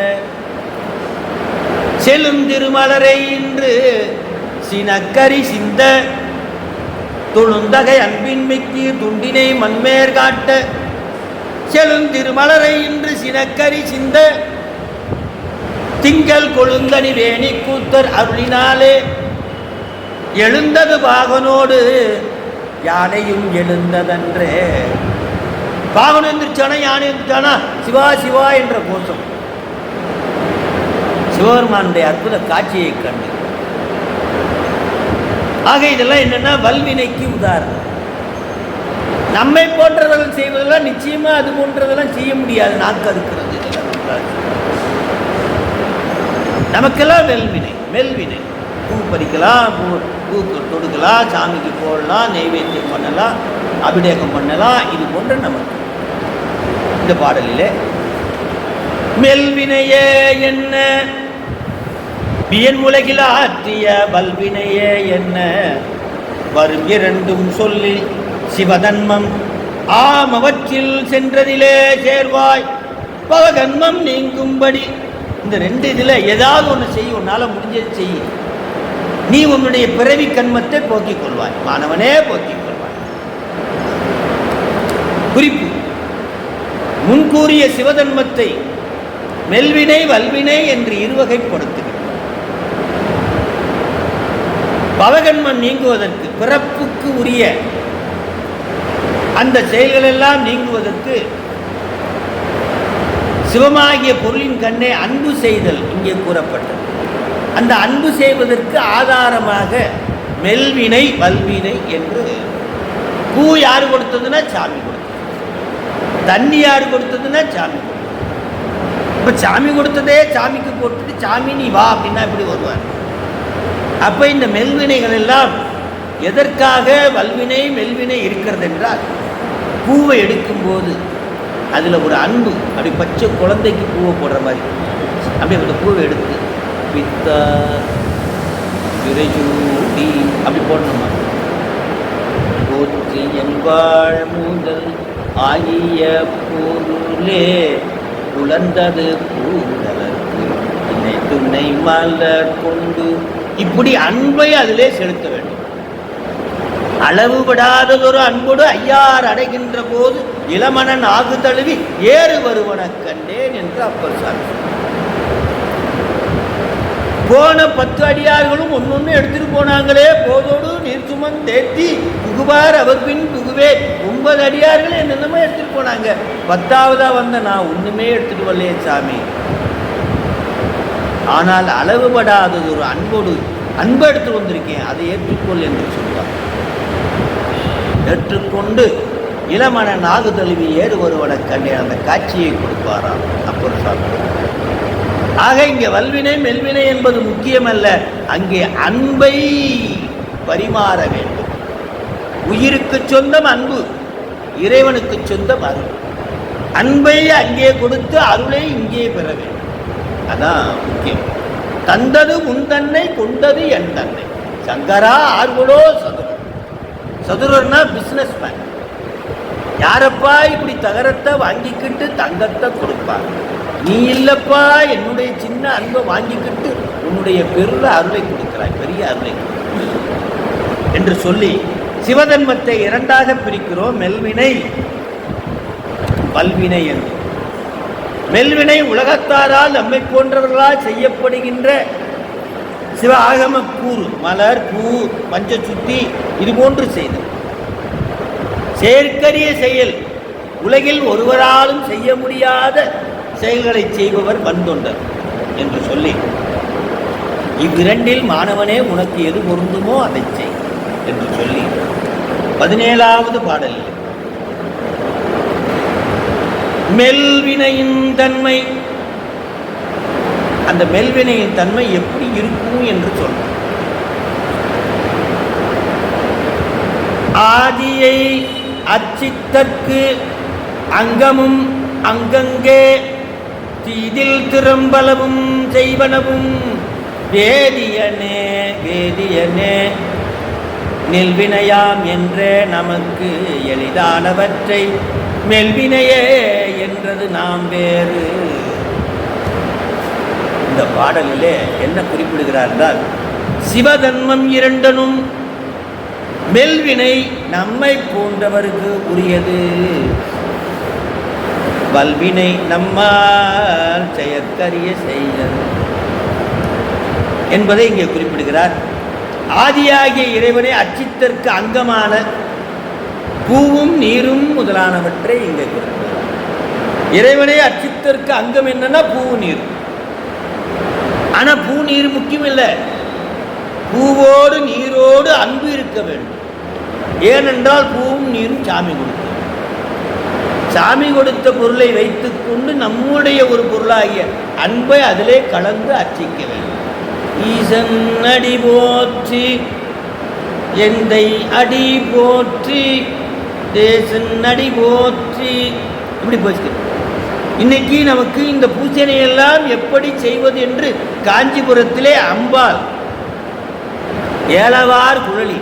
செழுந்திருமலரை இன்று சினக்கரி சிந்த. தொழுந்தகை அன்பின் மிக்கி தொண்டினை மண்மேல் காட்ட செழுந்திருமலரை இன்று சினக்கரி சிந்த. திங்கள் கொழுந்தனி வேணி கூத்தர் அருளினாலே எழுந்தது பாகனோடு யானையும் எழுந்ததன்றே. பாகன் எழுந்திருச்சானா, யானை எழுந்திருச்சானா, சிவா சிவா என்ற கோஷம். சிவபெருமானுடைய அற்புத காட்சியை கண்டு. ஆக இதெல்லாம் என்னன்னா வல்வினைக்கு உதாரணம். நம்மை போன்றவர்கள் செய்வதெல்லாம் நிச்சயமா அது போன்றதெல்லாம் செய்ய முடியாது. நாக்கு இருக்கிறது நமக்கெல்லாம் மெல்வினை. பூ பறிக்கலாம், பூ தொடுக்கலாம், சாமிக்கு போடலாம், நெய்வேத்தியம் பண்ணலாம், அபிஷேகம் பண்ணலாம். இது போன்ற நமக்கு இந்த பாடலிலே மெல்வினையே என்ன வியன் உலகில் ஆற்றிய வல்வினையே என்ன வரும் இரண்டும் சொல்லி சிவதன்மம் அவற்றில் சென்றதிலே சேர்வாய் பவகன்மம் நீங்கும்படி. இந்த ரெண்டு இதில் ஏதாவது ஒன்று செய்ய, உன்னால் முடிஞ்சது செய்ய. நீ உன்னுடைய பிறவி கண்மத்தை போக்கிக் கொள்வாய், மாணவனே போக்கிக் கொள்வாய். குறிப்பு: முன்கூறிய சிவதன்மத்தை மெல்வினை வல்வினை என்று இருவகைப்படுத்துகிறோம். பவகன்மம் நீங்குவதற்கு, பிறப்புக்கு உரிய அந்த செயல்களெல்லாம் நீங்குவதற்கு சிவமாகிய பொருளின் கண்ணே அன்பு செய்தல் இங்கே கூறப்பட்டது. அந்த அன்பு செய்வதற்கு ஆதாரமாக மெல்வினை வல்வினை என்று. பூ யார் கொடுத்ததுன்னா சாமி கொடுத்தது, தண்ணி யார் கொடுத்ததுன்னா சாமி கொடுத்தது. இப்போ சாமி கொடுத்ததே சாமிக்கு போட்டுட்டு சாமி நீ வா அப்படின்னா எப்படி வருவார்? அப்போ இந்த மெல்வினைகள் எல்லாம் எதற்காக வல்வினை மெல்வினை இருக்கிறது என்றால், பூவை எடுக்கும்போது அதில் ஒரு அன்பு, அப்படி பச்சை குழந்தைக்கு பூவை போடுற மாதிரி அப்படி அந்த பூவை எடுத்து பித்தா விரைஜூடி அப்படி போடணுமா? போற்றி என்பாள் மூதல் ஆகிய பொருளே உலர்ந்தது பூதலருக்கு இன்னை துணை மலர் கொண்டு, இப்படி அன்பை அதிலே செலுத்த வேண்டும். அளவுபடாததொரு அன்போடு ஐயார் அடைகின்ற போது இளமனன் ஆகு தழுவி ஏறு வருவன கண்டேன் என்று அப்பர் சாமி. போன 10 அடியார்களும் ஒன்னொன்னு எடுத்துட்டு போனாங்களே, போதோடு நீர் சுமன் தேத்தி புகுவார் அவர் பின் புகுவே. 9 அடியார்கள் என்னென்னமோ எடுத்துட்டு போனாங்க. 10ஆவதா வந்த நான் ஒண்ணுமே எடுத்துட்டு வரலையே சாமி. ஆனால் அளவுபடாததொரு அன்போடு அன்பு எடுத்து வந்திருக்கேன், அதை ஏற்றுக்கொள் என்று சொல்வார். ஏற்றுக்கொண்டு இளமன நாகு தழுவி ஏறு வருவன கண்டே அந்த காட்சியை கொடுப்பாராம் அப்பர் சாமி. ஆக இங்கே வல்வினை மெல்வினை என்பது முக்கியமல்ல, அங்கே அன்பை பரிமாற வேண்டும். உயிருக்கு சொந்தம் அன்பு, இறைவனுக்கு சொந்தம் அருள். அன்பை அங்கே கொடுத்து அருளை இங்கே பெற வேண்டும். அதான் முக்கியம். தந்தது உன் தன்னை, கொண்டது என் தன்னை. சங்கரா ஆர்வலோ சதுரர். சதுரர்னா பிசினஸ் மேன். யாரப்பா இப்படி தகரத்தை வாங்கிக்கிட்டு தங்கத்தை கொடுப்பார்? நீ இல்லப்பா என்னுடைய சின்ன அன்பை வாங்கிக்கிட்டு உன்னுடைய பெருள அருளை கொடுக்கிறாய், பெரிய அருளை என்று சொல்லி சிவதன்மத்தை 2ஆக பிரிக்கிறோம், மெல்வினை வல்வினை என்று. மெல்வினை உலகத்தாரால் நம்மை போன்றவர்களால் செய்யப்படுகின்ற சிவ ஆகம கூறு, மலர் பூ மஞ்ச சுத்தி இது போன்று செய்தல். செயற்கரிய செயல், உலகில் ஒருவராலும் செய்ய முடியாத செயல்களை செய்பவர் வந்தொண்டர் என்று சொல்லி, இவ்விரண்டில் மாணவனே உனக்கு எது பொருந்துமோ அதை செய் என்று சொல்லி 17ஆவது பாடலில் மெல்வினையின் தன்மை, அந்த மெல்வினையின் தன்மை எப்படி இருக்கும் என்று சொல்றார். ஆதியை அச்சித்தற்கு அங்கமும் அங்கங்கே தீதில் திரும்பலவும் செய்வனவும் வேதியனே வேதியனே நெல்வினையாம் என்றே நமக்கு எளிதானவற்றை மெல்வினையே என்றது நாம் வேறு. இந்த பாடலிலே என்ன குறிப்பிடுகிறார் என்றால், சிவதன்மம் இரண்டனும் மெல்வினை நம்மை போன்றவருக்கு உரியது, வல்வினை நம்மால் செயற்கரிய செய்தது என்பதை இங்கே குறிப்பிடுகிறார். ஆதியாகிய இறைவனை அர்ச்சித்தற்கு அங்கமான பூவும் நீரும் முதலானவற்றை இங்கே குறிப்பிடுகிறார். இறைவனை அர்ச்சித்தற்கு அங்கம் என்னன்னா பூ நீர். ஆனா பூ நீர் முக்கியம் இல்லை, பூவோடு நீரோடு அன்பு இருக்க வேண்டும். ஏனென்றால் பூவும் நீரும் சாமி கொடுத்தது. சாமி கொடுத்த பொருளை வைத்துக்கொண்டு நம்முடைய ஒரு பொருளாகிய அன்பை அதிலே கலந்து அர்ச்சிக்க வேண்டும். ஈசன் அடி போற்றி, எந்தை அடி போற்றி, தேசன் அடி போற்றி, இப்படி போச்சு. இன்னைக்கு நமக்கு இந்த பூஜனையெல்லாம் எப்படி செய்வது என்று காஞ்சிபுரத்திலே அம்பாள் ஏலவார் குழலி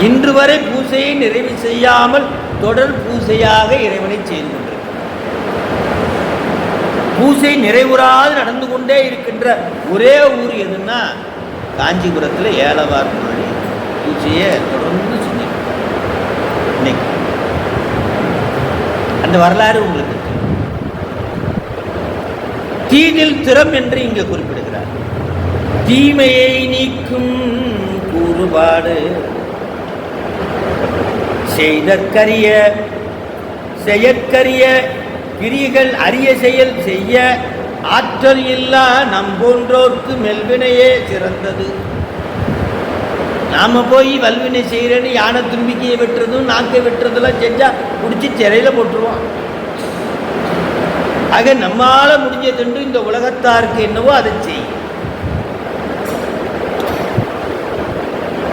இன்று வரை பூஜையை நிறைவு செய்யாமல் தொடர் பூஜையாக இறைவனை செய்து கொண்டிருக்கிறார். பூஜை நிறைவுறாது நடந்து கொண்டே இருக்கின்ற ஒரே ஊர் எதுன்னா காஞ்சிபுரத்தில் ஏலவார் குழலி பூஜையை தொடர்ந்து செஞ்சிருக்கிறார். அந்த வரலாறு உங்களுக்கு தீதில் திறம் என்று இங்கே குறிப்பிடுகிறார். தீமையை நீக்கும் கூறுபாடு செய்தற்கரிய செயற்கரிய கிரிகள் அரிய செயல் செய்ய ஆற்றல் இல்லா நம் போன்றோர்க்கு மெல்வினையே சிறந்தது. நாம போய் வல்வினை செய்யறேன்னு யானை தும்பிக்கையை வெட்டுறதும் நாக்கை வெட்டுறதெல்லாம் செஞ்சா பிடிச்சி சிறையில போட்டுருவோம். ஆக நம்மால முடிஞ்சதென்று இந்த உலகத்தாருக்கு என்னவோ அதை செய்யும்.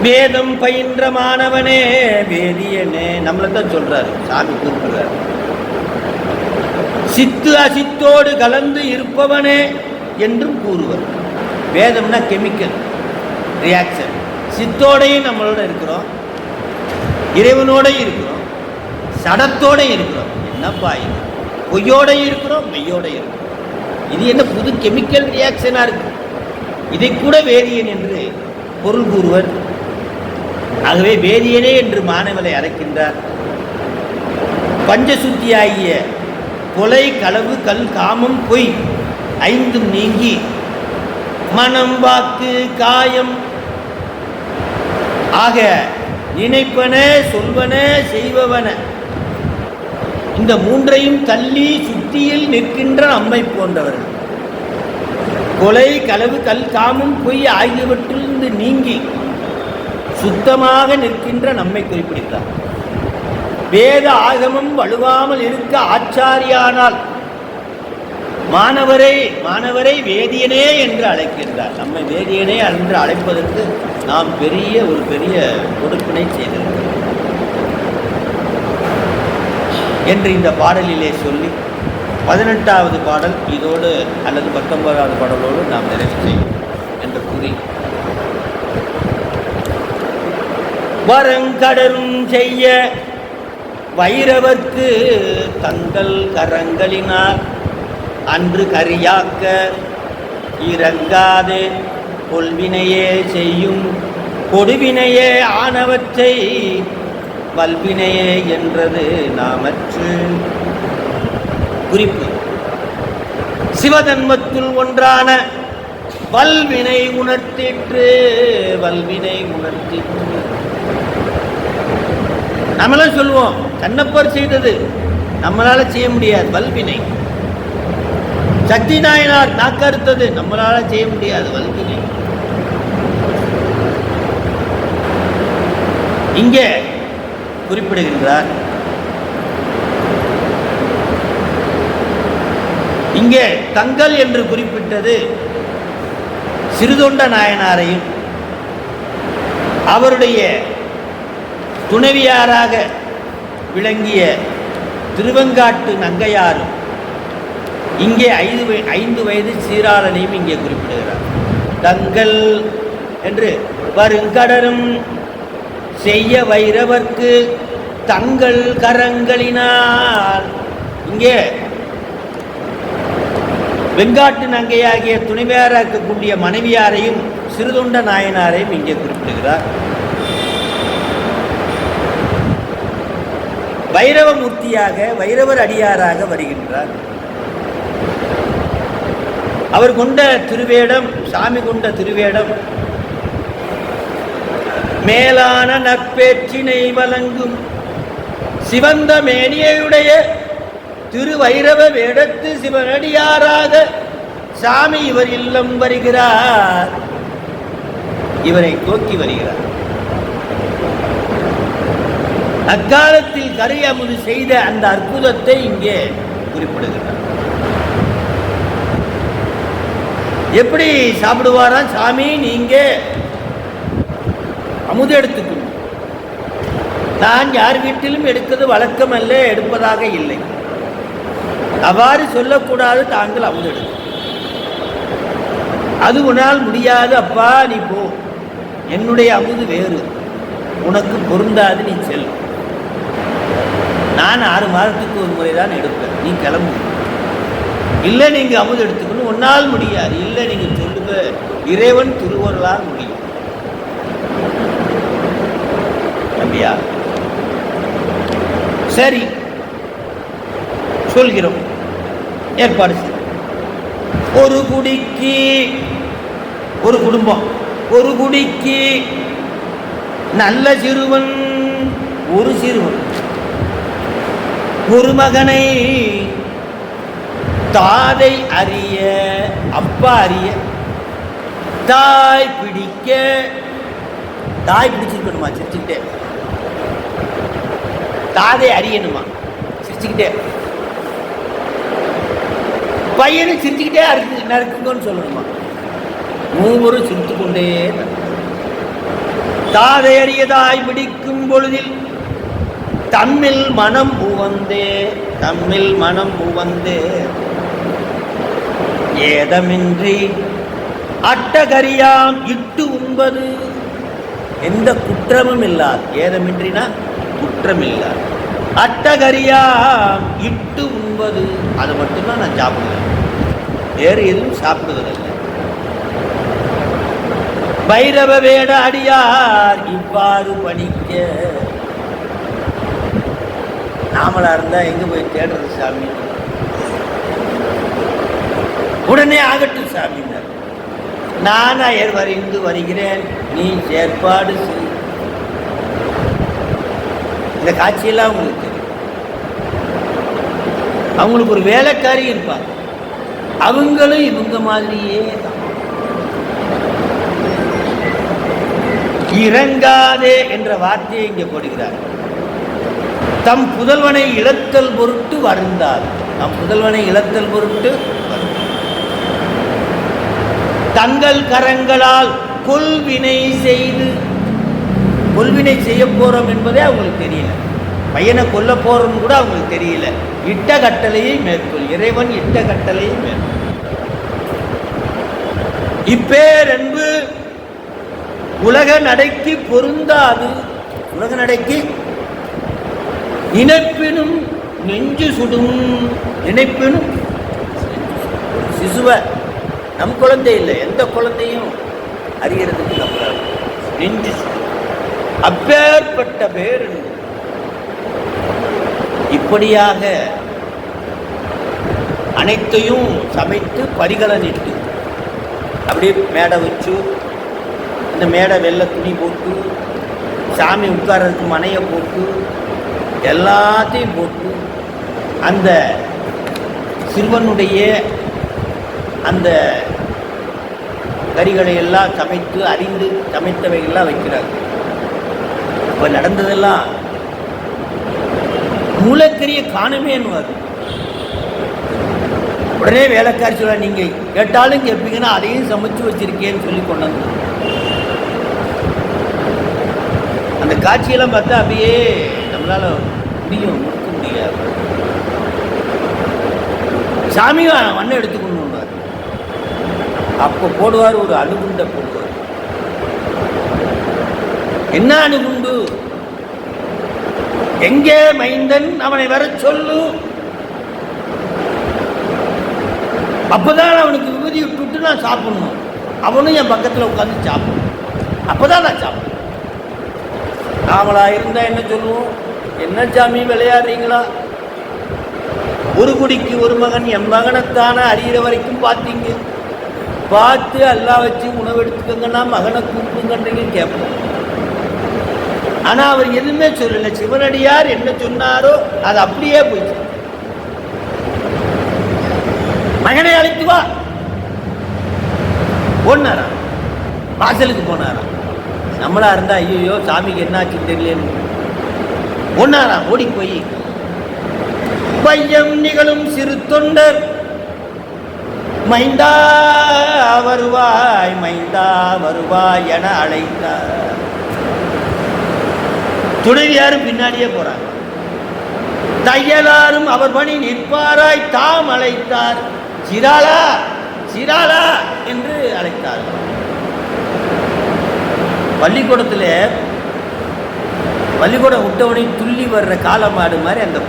வேதம் பயின்ற மாணவனே வேதியனே நம்மளைத்தான் சொல்றாரு, சாமி கூப்பிடுறாரு. சித்து அசித்தோடு கலந்து இருப்பவனே என்றும் கூறுவர். வேதம்னா கெமிக்கல் ரியாக்ஷன். சித்தோடையும் நம்மளோட இருக்கிறோம், இறைவனோட இருக்கிறோம், சடத்தோட இருக்கிறோம். என்னப்பா இது? பொய்யோட இருக்கிறோம், மெய்யோட இருக்கிறோம். இது என்ன புது கெமிக்கல் ரியாக்ஷனா இருக்கு? இதை கூட வேதியன் என்று பொருள் கூறுவர். ஆகவே வேதியனே என்று மாணவனை அழைக்கின்றார். பஞ்சசுத்தியாகிய கொலை, களவு, கல், காமம், பொய் ஐந்தும் நீங்கி மனம், வாக்கு, காயம் ஆக நினைப்பன, சொல்வன, செய்வன இந்த மூன்றையும் தள்ளி சுத்தியில் நிற்கின்ற நம்மை போன்றவர்கள். கொலை, களவு, கல், காமம், பொய் ஆகியவற்றிலிருந்து நீங்கி சுத்தமாக நிற்கின்ற நம்மை குறிப்பிடுகிறார். வேத ஆகமம் வலுவாமல் இருக்க ஆச்சாரியானால் மாணவரை வேதியனே என்று அழைக்கின்றார். நம்மை வேதியனே என்று அழைப்பதற்கு நாம் பெரிய கொடுப்பினை செய்திருக்கிறோம் என்று இந்த பாடலிலே சொல்லி 18வது பாடல் இதோடு அல்லது 19வது பாடலோடு நாம் நிறைவு செய்யும் என்று கூறி, வரங்கடரும் செய்ய வைரவர்க்கு தங்கள் கரங்களினால் அன்று கரியாக்க இறங்காது கொள்வினையே செய்யும் கொடுவினையே ஆனவற்றை வல்வினையே என்றது நாமற்று. குறிப்பு: சிவதன்மத்துள் ஒன்றான வல்வினை உணர்த்திற்று. நம்மளாம் சொல்லுவோம் கண்ணப்பர் செய்தது, நம்மளால செய்ய முடியாது. வல்வினை. சக்தி நாயனார் நாக்கறுத்தது, நம்மளால செய்ய முடியாது. வல்வினை. இங்கே குறிப்பிடுகின்றார். இங்கே தங்கள் என்று குறிப்பிட்டது சிறுதொண்ட நாயனாரையும் அவருடைய துணைவியாராக விளங்கிய திருவெங்காட்டு நங்கையாரும் இங்கே 5 வயது சீராளனையும் இங்கே குறிப்பிடுகிறார். தங்கள் என்று வருங்கடரும் செய்ய வைரவர்க்கு தங்கள் கரங்களினால். இங்கே வெங்காட்டு நங்கையாகிய துணைவியாராக இருக்கக்கூடிய மனைவியாரையும் சிறுதொண்ட நாயனாரையும் இங்கே குறிப்பிடுகிறார். வைரவமூர்த்தியாக வைரவர் அடியாராக வருகின்றார். அவர் கொண்ட திருவேடம், சாமி கொண்ட திருவேடம் மேலான நற்பேற்றினை வழங்கும் சிவந்த மேனியுடைய திருவைரவ வேடத்து சிவனடியாராக சாமி இவர் இல்லம் வருகிறார். இவரை தோக்கி வருகிறார். அக்காலத்தில் கரை அமுது செய்த அந்த அற்புதத்தை இங்கே குறிப்பிடுகிறார். எப்படி சாப்பிடுவாராம் சாமி? நீங்க அமுது எடுத்துக்கணும். நான் யார் வீட்டிலும் எடுக்கிறது வழக்கம் அல்ல, எடுப்பதாக இல்லை. அவ்வாறு சொல்லக்கூடாது. தாங்கள் அமுது எடுக்கும். அது உன்னால் முடியாது. அப்பா நீ போ, என்னுடைய அமுது வேறு, உனக்கு பொருந்தாது, நீ செல். நான் 6 மாதத்துக்கு ஒரு முறை தான் எடுப்பேன், நீ கிளம்பு. இல்லை நீங்க அமுது எடுத்துக்கணும், உன்னால் முடியாது. இல்லை நீங்க சொல்லுங்க, இறைவன் திருவருளால் முடியும். அப்படியா? சரி சொல்கிறோம், ஏற்பாடு செய்ய. ஒரு குடிக்கு ஒரு குடும்பம், ஒரு குடிக்கு நல்ல சிறுவன் ஒரு சிறுவன், ஒரு மகனை தாதை அறிய அப்பா அறிய தாய் பிடிக்க. தாய் பிடிச்சிருக்கணுமா? சிரிச்சுக்கிட்டே. தாதை அறியணுமா? சிரிச்சுக்கிட்டே. பையனை சிரிச்சுக்கிட்டே நறுக்குங்கன்னு சொல்லணுமா? மூவரும் சிரித்து கொண்டே. தாதை அறியதாய் பிடிக்கும் பொழுதில் தம்மில் மனம் புவந்தே, தம்மில் மனம் புவந்தே ஏதமின்றி அட்டகரியாம் இட்டு உண்பது. எந்த குற்றமும் இல்லாது, ஏதமின்றினா குற்றம் இல்லாது, அட்டகரியாம் இட்டு உண்பது. அது மட்டும்தான் நான் சாப்பிடுவேன், வேறு எதுவும் சாப்பிடுவதில்லை. பைரவ வேட அடியார் இவ்வாறு பணிக்க. நாமளா இருந்தா எங்க போய் தேடுறது சாமி? உடனே ஆகட்டும் சாமி, நான் வரைந்து வருகிறேன், நீ ஏற்பாடு செய். இந்த காட்சியெல்லாம் அவங்களுக்கு தெரியும். அவங்களுக்கு ஒரு வேலைக்காரி இருப்பாங்க, அவங்களும் இவங்க மாதிரியே தான். இறங்காதே என்ற வார்த்தையை இங்கே போடுகிறார். தம் புதல்வனை இழத்தல் பொருட்டு வருந்தார். தம் புதல்வனை இழத்தல் பொருட்டு தங்கள் கரங்களால் கொள்வினை செய்து. கொள்வினை செய்ய போறோம் என்பதே அவங்களுக்கு தெரியல. பையனை கொல்ல போறோம் கூட அவங்களுக்கு தெரியல. இட்ட கட்டளையை மேற்கொள், இறைவன் இட்ட கட்டளையை மேற்கொள். இப்பேரன்பு உலக நடைக்கு பொருந்தாது. உலக நடைக்கு நினைப்பினும் நெஞ்சு சுடும். நினைப்பினும் சிசுவை, நம் குழந்தை இல்லை, எந்த குழந்தையும் அறிகிறதுக்கு நம்புறாரு. நெஞ்சு சுடும். அப்பேற்பட்ட பேர் இப்படியாக அனைத்தையும் சமைத்து பரிகலனிட்டு அப்படியே மேடை வச்சு, இந்த மேடை வெள்ளை துணி போட்டு, சாமி உட்கார்றதுக்கு மனையை போட்டு, எல்லாத்தையும் போட்டு அந்த சிறுவனுடைய அந்த கறிகளை எல்லாம் சமைத்து அறிந்து சமைத்தவைகள்லாம் வைக்கிறாங்க. இப்போ நடந்ததெல்லாம் மூலக்கரிய காணுமேன்னு. உடனே வேலைக்காரி சொல்ல, நீங்கள் கேட்டாலும் கேட்பீங்கன்னா அதையும் சமைச்சு வச்சிருக்கேன்னு சொல்லி கொண்டு வந்து அந்த காட்சியெல்லாம் பார்த்தா அப்படியே நம்மளால முடியும் முடிக்க முடியாது. சாமி மண்ணை எடுத்துக்கொண்டு அப்போ போடுவார், ஒரு அணுகுண்டை போடுவார். என்ன அணுகுண்டு? எங்கே மைந்தன், அவனை வர சொல்லு. அப்பதான் அவனுக்கு விபூதி விட்டுட்டு நான் சாப்பிடணும், அவனும் என் பக்கத்தில் உட்காந்து சாப்பிடணும், அப்பதான் நான் சாப்பிடணும். நாமளா இருந்தா என்ன சொல்லுவோம்? என்ன சாமி விளையாடுறீங்களா? ஒரு குடிக்கு ஒரு மகன், என் மகனைத்தானே அறிகிற வரைக்கும் பார்த்தீங்க, பார்த்து எல்லாம் வச்சு உணவு எடுத்துக்கங்கன்னா மகனை கூப்பிடுங்கன்றீங்க கேட்போம். ஆனா அவர் எதுவுமே சொல்லல. சிவனடியார் என்ன சொன்னாரோ அது அப்படியே போயிடுச்சு. மகனை அழைத்து வா போனாரா, வாசலுக்கு போனாரா. நம்மளா இருந்தா ஐயோ சாமிக்கு என்னாச்சு தெரியலன்னு ஒன்னாராம் ஓடி போய் பையம் நிகழும் சிறு தொண்டர் மைந்தா வருவாய் மைந்தா வருவாய் என அழைத்தார். துணைவியாரும் பின்னாடியே போறாங்க. தையலாரும் அவர் பணி நிற்பாராய் தாம் அழைத்தார். சிராளா சிராளா என்று அழைத்தார். பள்ளிக்கூடம் விட்டவுடனே துள்ளி வர்ற காலமாடு மாதிரி அந்த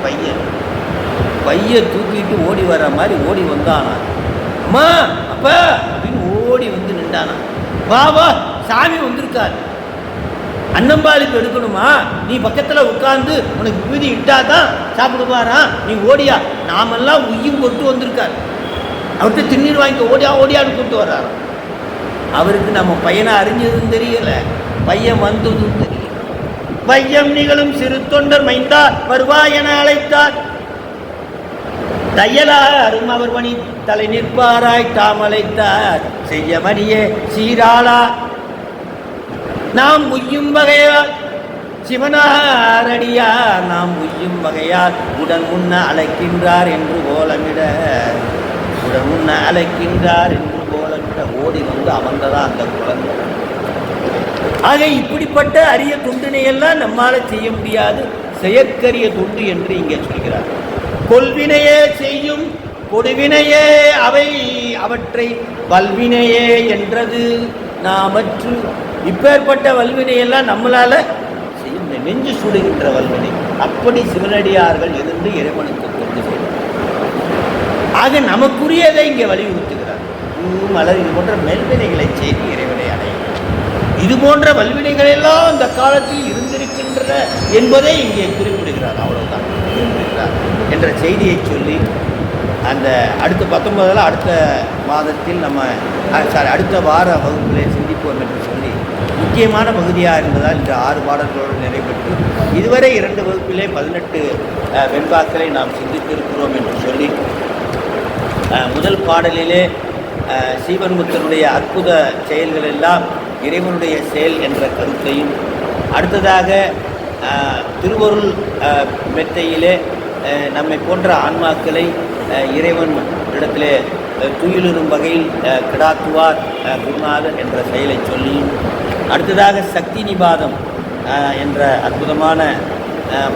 பைய தூக்கிட்டு ஓடி வர்ற மாதிரி ஓடி வந்தானா. அம்மா அப்பா அப்படின்னு ஓடி வந்து நின்றானா. வா வா சாமி வந்திருக்காரு, அன்னம்பாளிப்பு எடுக்கணுமா, நீ பக்கத்தில் உட்கார்ந்து உனக்கு விபூதி இட்டாதான் சாப்பிடுவாரா, நீ ஓடியா. நாமெல்லாம் உயிர் கொட்டு வந்திருக்காரு, அவர்கிட்ட திருநீர் வாங்கிக்க ஓடியா ஓடியான்னு கூப்பிட்டு வர்றாரு. அவருக்கு நம்ம பையனை அறிஞ்சதும் தெரியல, பையன் வந்ததும் தெரியல. வையம் நிகழும் சிறு தொண்டர் மைந்தா வருவாய் என அழைத்தார். தையலாரும் அவர் பணி தலை நிற்பாராய் தாம் அழைத்தார். செய்ய மணியே சீராளா நாம் உய்யும் வகையால் சிவனாரடியார் நாம் உய்யும் வகையால் உடன் முன்ன அழைக்கின்றார் என்று கோலமிட உடன் முன்ன அழைக்கின்றார் என்று கோலமிட ஓடி வந்து அமர்ந்ததா அந்த குழந்தை. ஆக இப்படிப்பட்ட அரிய தொண்டினையெல்லாம் நம்மால செய்ய முடியாது, செயற்கரிய தொண்டு என்று இங்கே சொல்கிறார். கொள்வினையே செய்யும் கொடுவினையே அவை அவற்றை வல்வினையே என்றது நாமற்று. இப்பேற்பட்ட வல்வினையெல்லாம் நம்மளால செய்ய முடியும், நெஞ்சு சுடுகின்ற வல்வினை. அப்படி சிவனடியார்கள் இருந்து இறைவனுக்கு கொண்டு செய்வார். ஆக நமக்குரியதை இங்கே வலியுறுத்துகிறார். மலர் இது போன்ற மேல்வினைகளை செய்து இறைவனை அடையும். இது போன்ற வல்வினைகள் எல்லாம் இந்த காலத்தில் இருந்திருக்கின்றன என்பதை இங்கே குறிப்பிடுகிறார். அவ்வளவுதான் குறிப்பிடுகிறார் என்ற செய்தியை சொல்லி அந்த அடுத்த 19 அடுத்த மாதத்தில் நம்ம அடுத்த வார வகுப்பிலே சிந்திப்போம் என்று சொல்லி முக்கியமான பகுதியாக இருந்ததால் இந்த 6 பாடல்களோடு நிறைவேற்று இதுவரை 2 வகுப்பிலே 18 வெண்பாக்களை நாம் சிந்தித்திருக்கிறோம் என்று சொல்லி முதல் பாடலிலே சீவன்முத்தனுடைய அற்புத செயல்கள் எல்லாம் இறைவனுடைய செயல் என்ற கருத்தையும், அடுத்ததாக திருவருள் மெத்தையிலே நம்மை போன்ற ஆன்மாக்களை இறைவன் இடத்திலே துயிலுறும் வகையில் கிடாத்துவார் குருநாதர் என்ற செயலை சொல்லியும், அடுத்ததாக சக்தி நிபாதம் என்ற அற்புதமான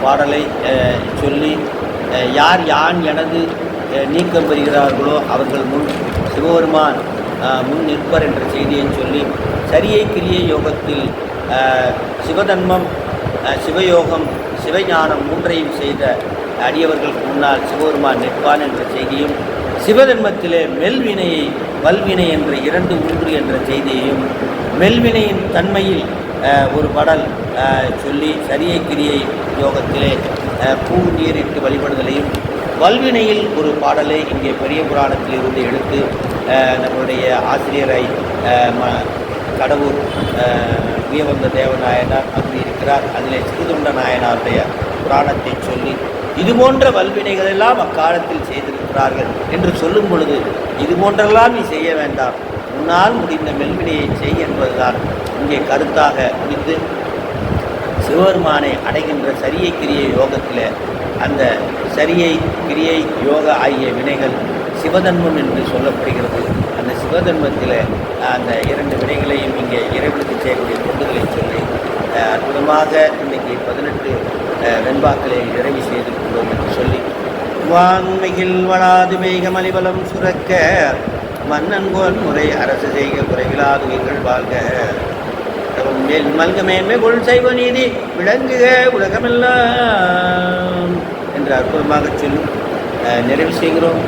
பாடலை சொல்லி யார் யான் எனது நீக்கம் பெறுகிறார்களோ அவர்கள் முன் சிவபெருமான் முன் நிற்பர் என்ற செய்தியை சொல்லி, சரியை கிரியை யோகத்தில் சிவதன்மம் சிவயோகம் சிவஞானம் 3ஐயும் செய்த அடியவர்களுக்கு முன்னால் சிவபெருமான் நிற்பான் என்ற செய்தியும், சிவதன்மத்திலே மெல்வினையை வல்வினை என்ற 2 ஒன்று என்ற செய்தியையும், மெல்வினையின் தன்மையில் ஒரு பாடல் சொல்லி சரியை கிரியை யோகத்திலே பூ நீரிட்டு வழிபடுதலையும், வல்வினையில் ஒரு பாடலை இங்கே பெரிய புராணத்தில் இருந்து எடுத்து நம்முடைய ஆசிரியரை கடவுர் உயவந்த தேவநாயனார் அங்கு இருக்கிறார், அதிலே சிறுதொண்ட நாயனாருடைய புராணத்தை சொல்லி இது போன்ற வல்வினைகள் எல்லாம் அக்காலத்தில் செய்திருக்கிறார்கள் என்று சொல்லும் பொழுது இது போன்றெல்லாம் நீ செய்ய வேண்டாம், உன்னால் முடிந்த மெல்வினையை செய் என்பதுதான் இங்கே கருத்தாக முடித்து சிவபெருமானை அடைகின்ற சரியை கிரியை யோகத்தில் அந்த சரியை கிரியை யோக ஆகிய வினைகள் சிவதன்மம் என்று சொல்லப்படுகிறது. அந்த சிவதன்மத்தில் அந்த 2 வினைகளையும் இங்கே இறைவனுக்கு செய்யக்கூடிய தொண்டுகளை சொல்லி அற்புதமாக இன்றைக்கி 18 வெண்பாக்களை நிறைவு செய்திருக்கிறோம் என்று சொல்லி, வான்மையில் வளாது மேக மலிபலம் சுரக்க மன்னன்கோன் முறை அரசு செய்க குறைவிலாதுகள் வாழ்க மேல் மல்க மேன்மை கொள் செய்வ நீதி விளங்குக உலகமெல்லாம் என்று அற்புதமாக சொல்லி நிறைவு செய்கிறோம்.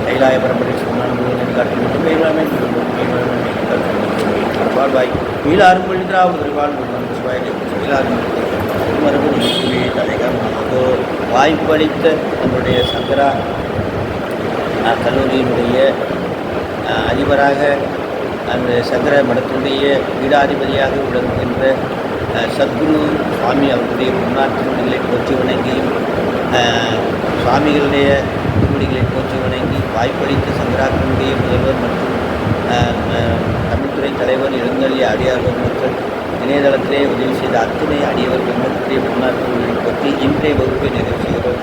கைலாய பரம்பரை வாழ்வாய் வீழாரும் பொழிந்திராவது வாய்ப்பளித்த நம்முடைய சங்கரா கல்லூரியினுடைய அதிபராக அந்த சங்கர மடத்தினுடைய பீடாதிபதியாக விளங்குகின்ற சத்குரு சுவாமி அவர்களுடைய முன்னாள் திருவடிகளை போற்றி வணங்கியும் சுவாமிகளுடைய திருவடிகளை போற்றி வணங்கி வாய்ப்பளித்த சங்கராக்களுடைய முதல்வர் மற்றும் தமிழ்துறை தலைவர் எழுந்தள்ளிய அடியார்கள் மக்கள் இணையதளத்திலே உதவி செய்த அத்துணை அடியவர் பெருமக்களுடைய பொன்னாட்களை பற்றி இன்றைய வகுப்பை நிறைவு செய்கிறோம்.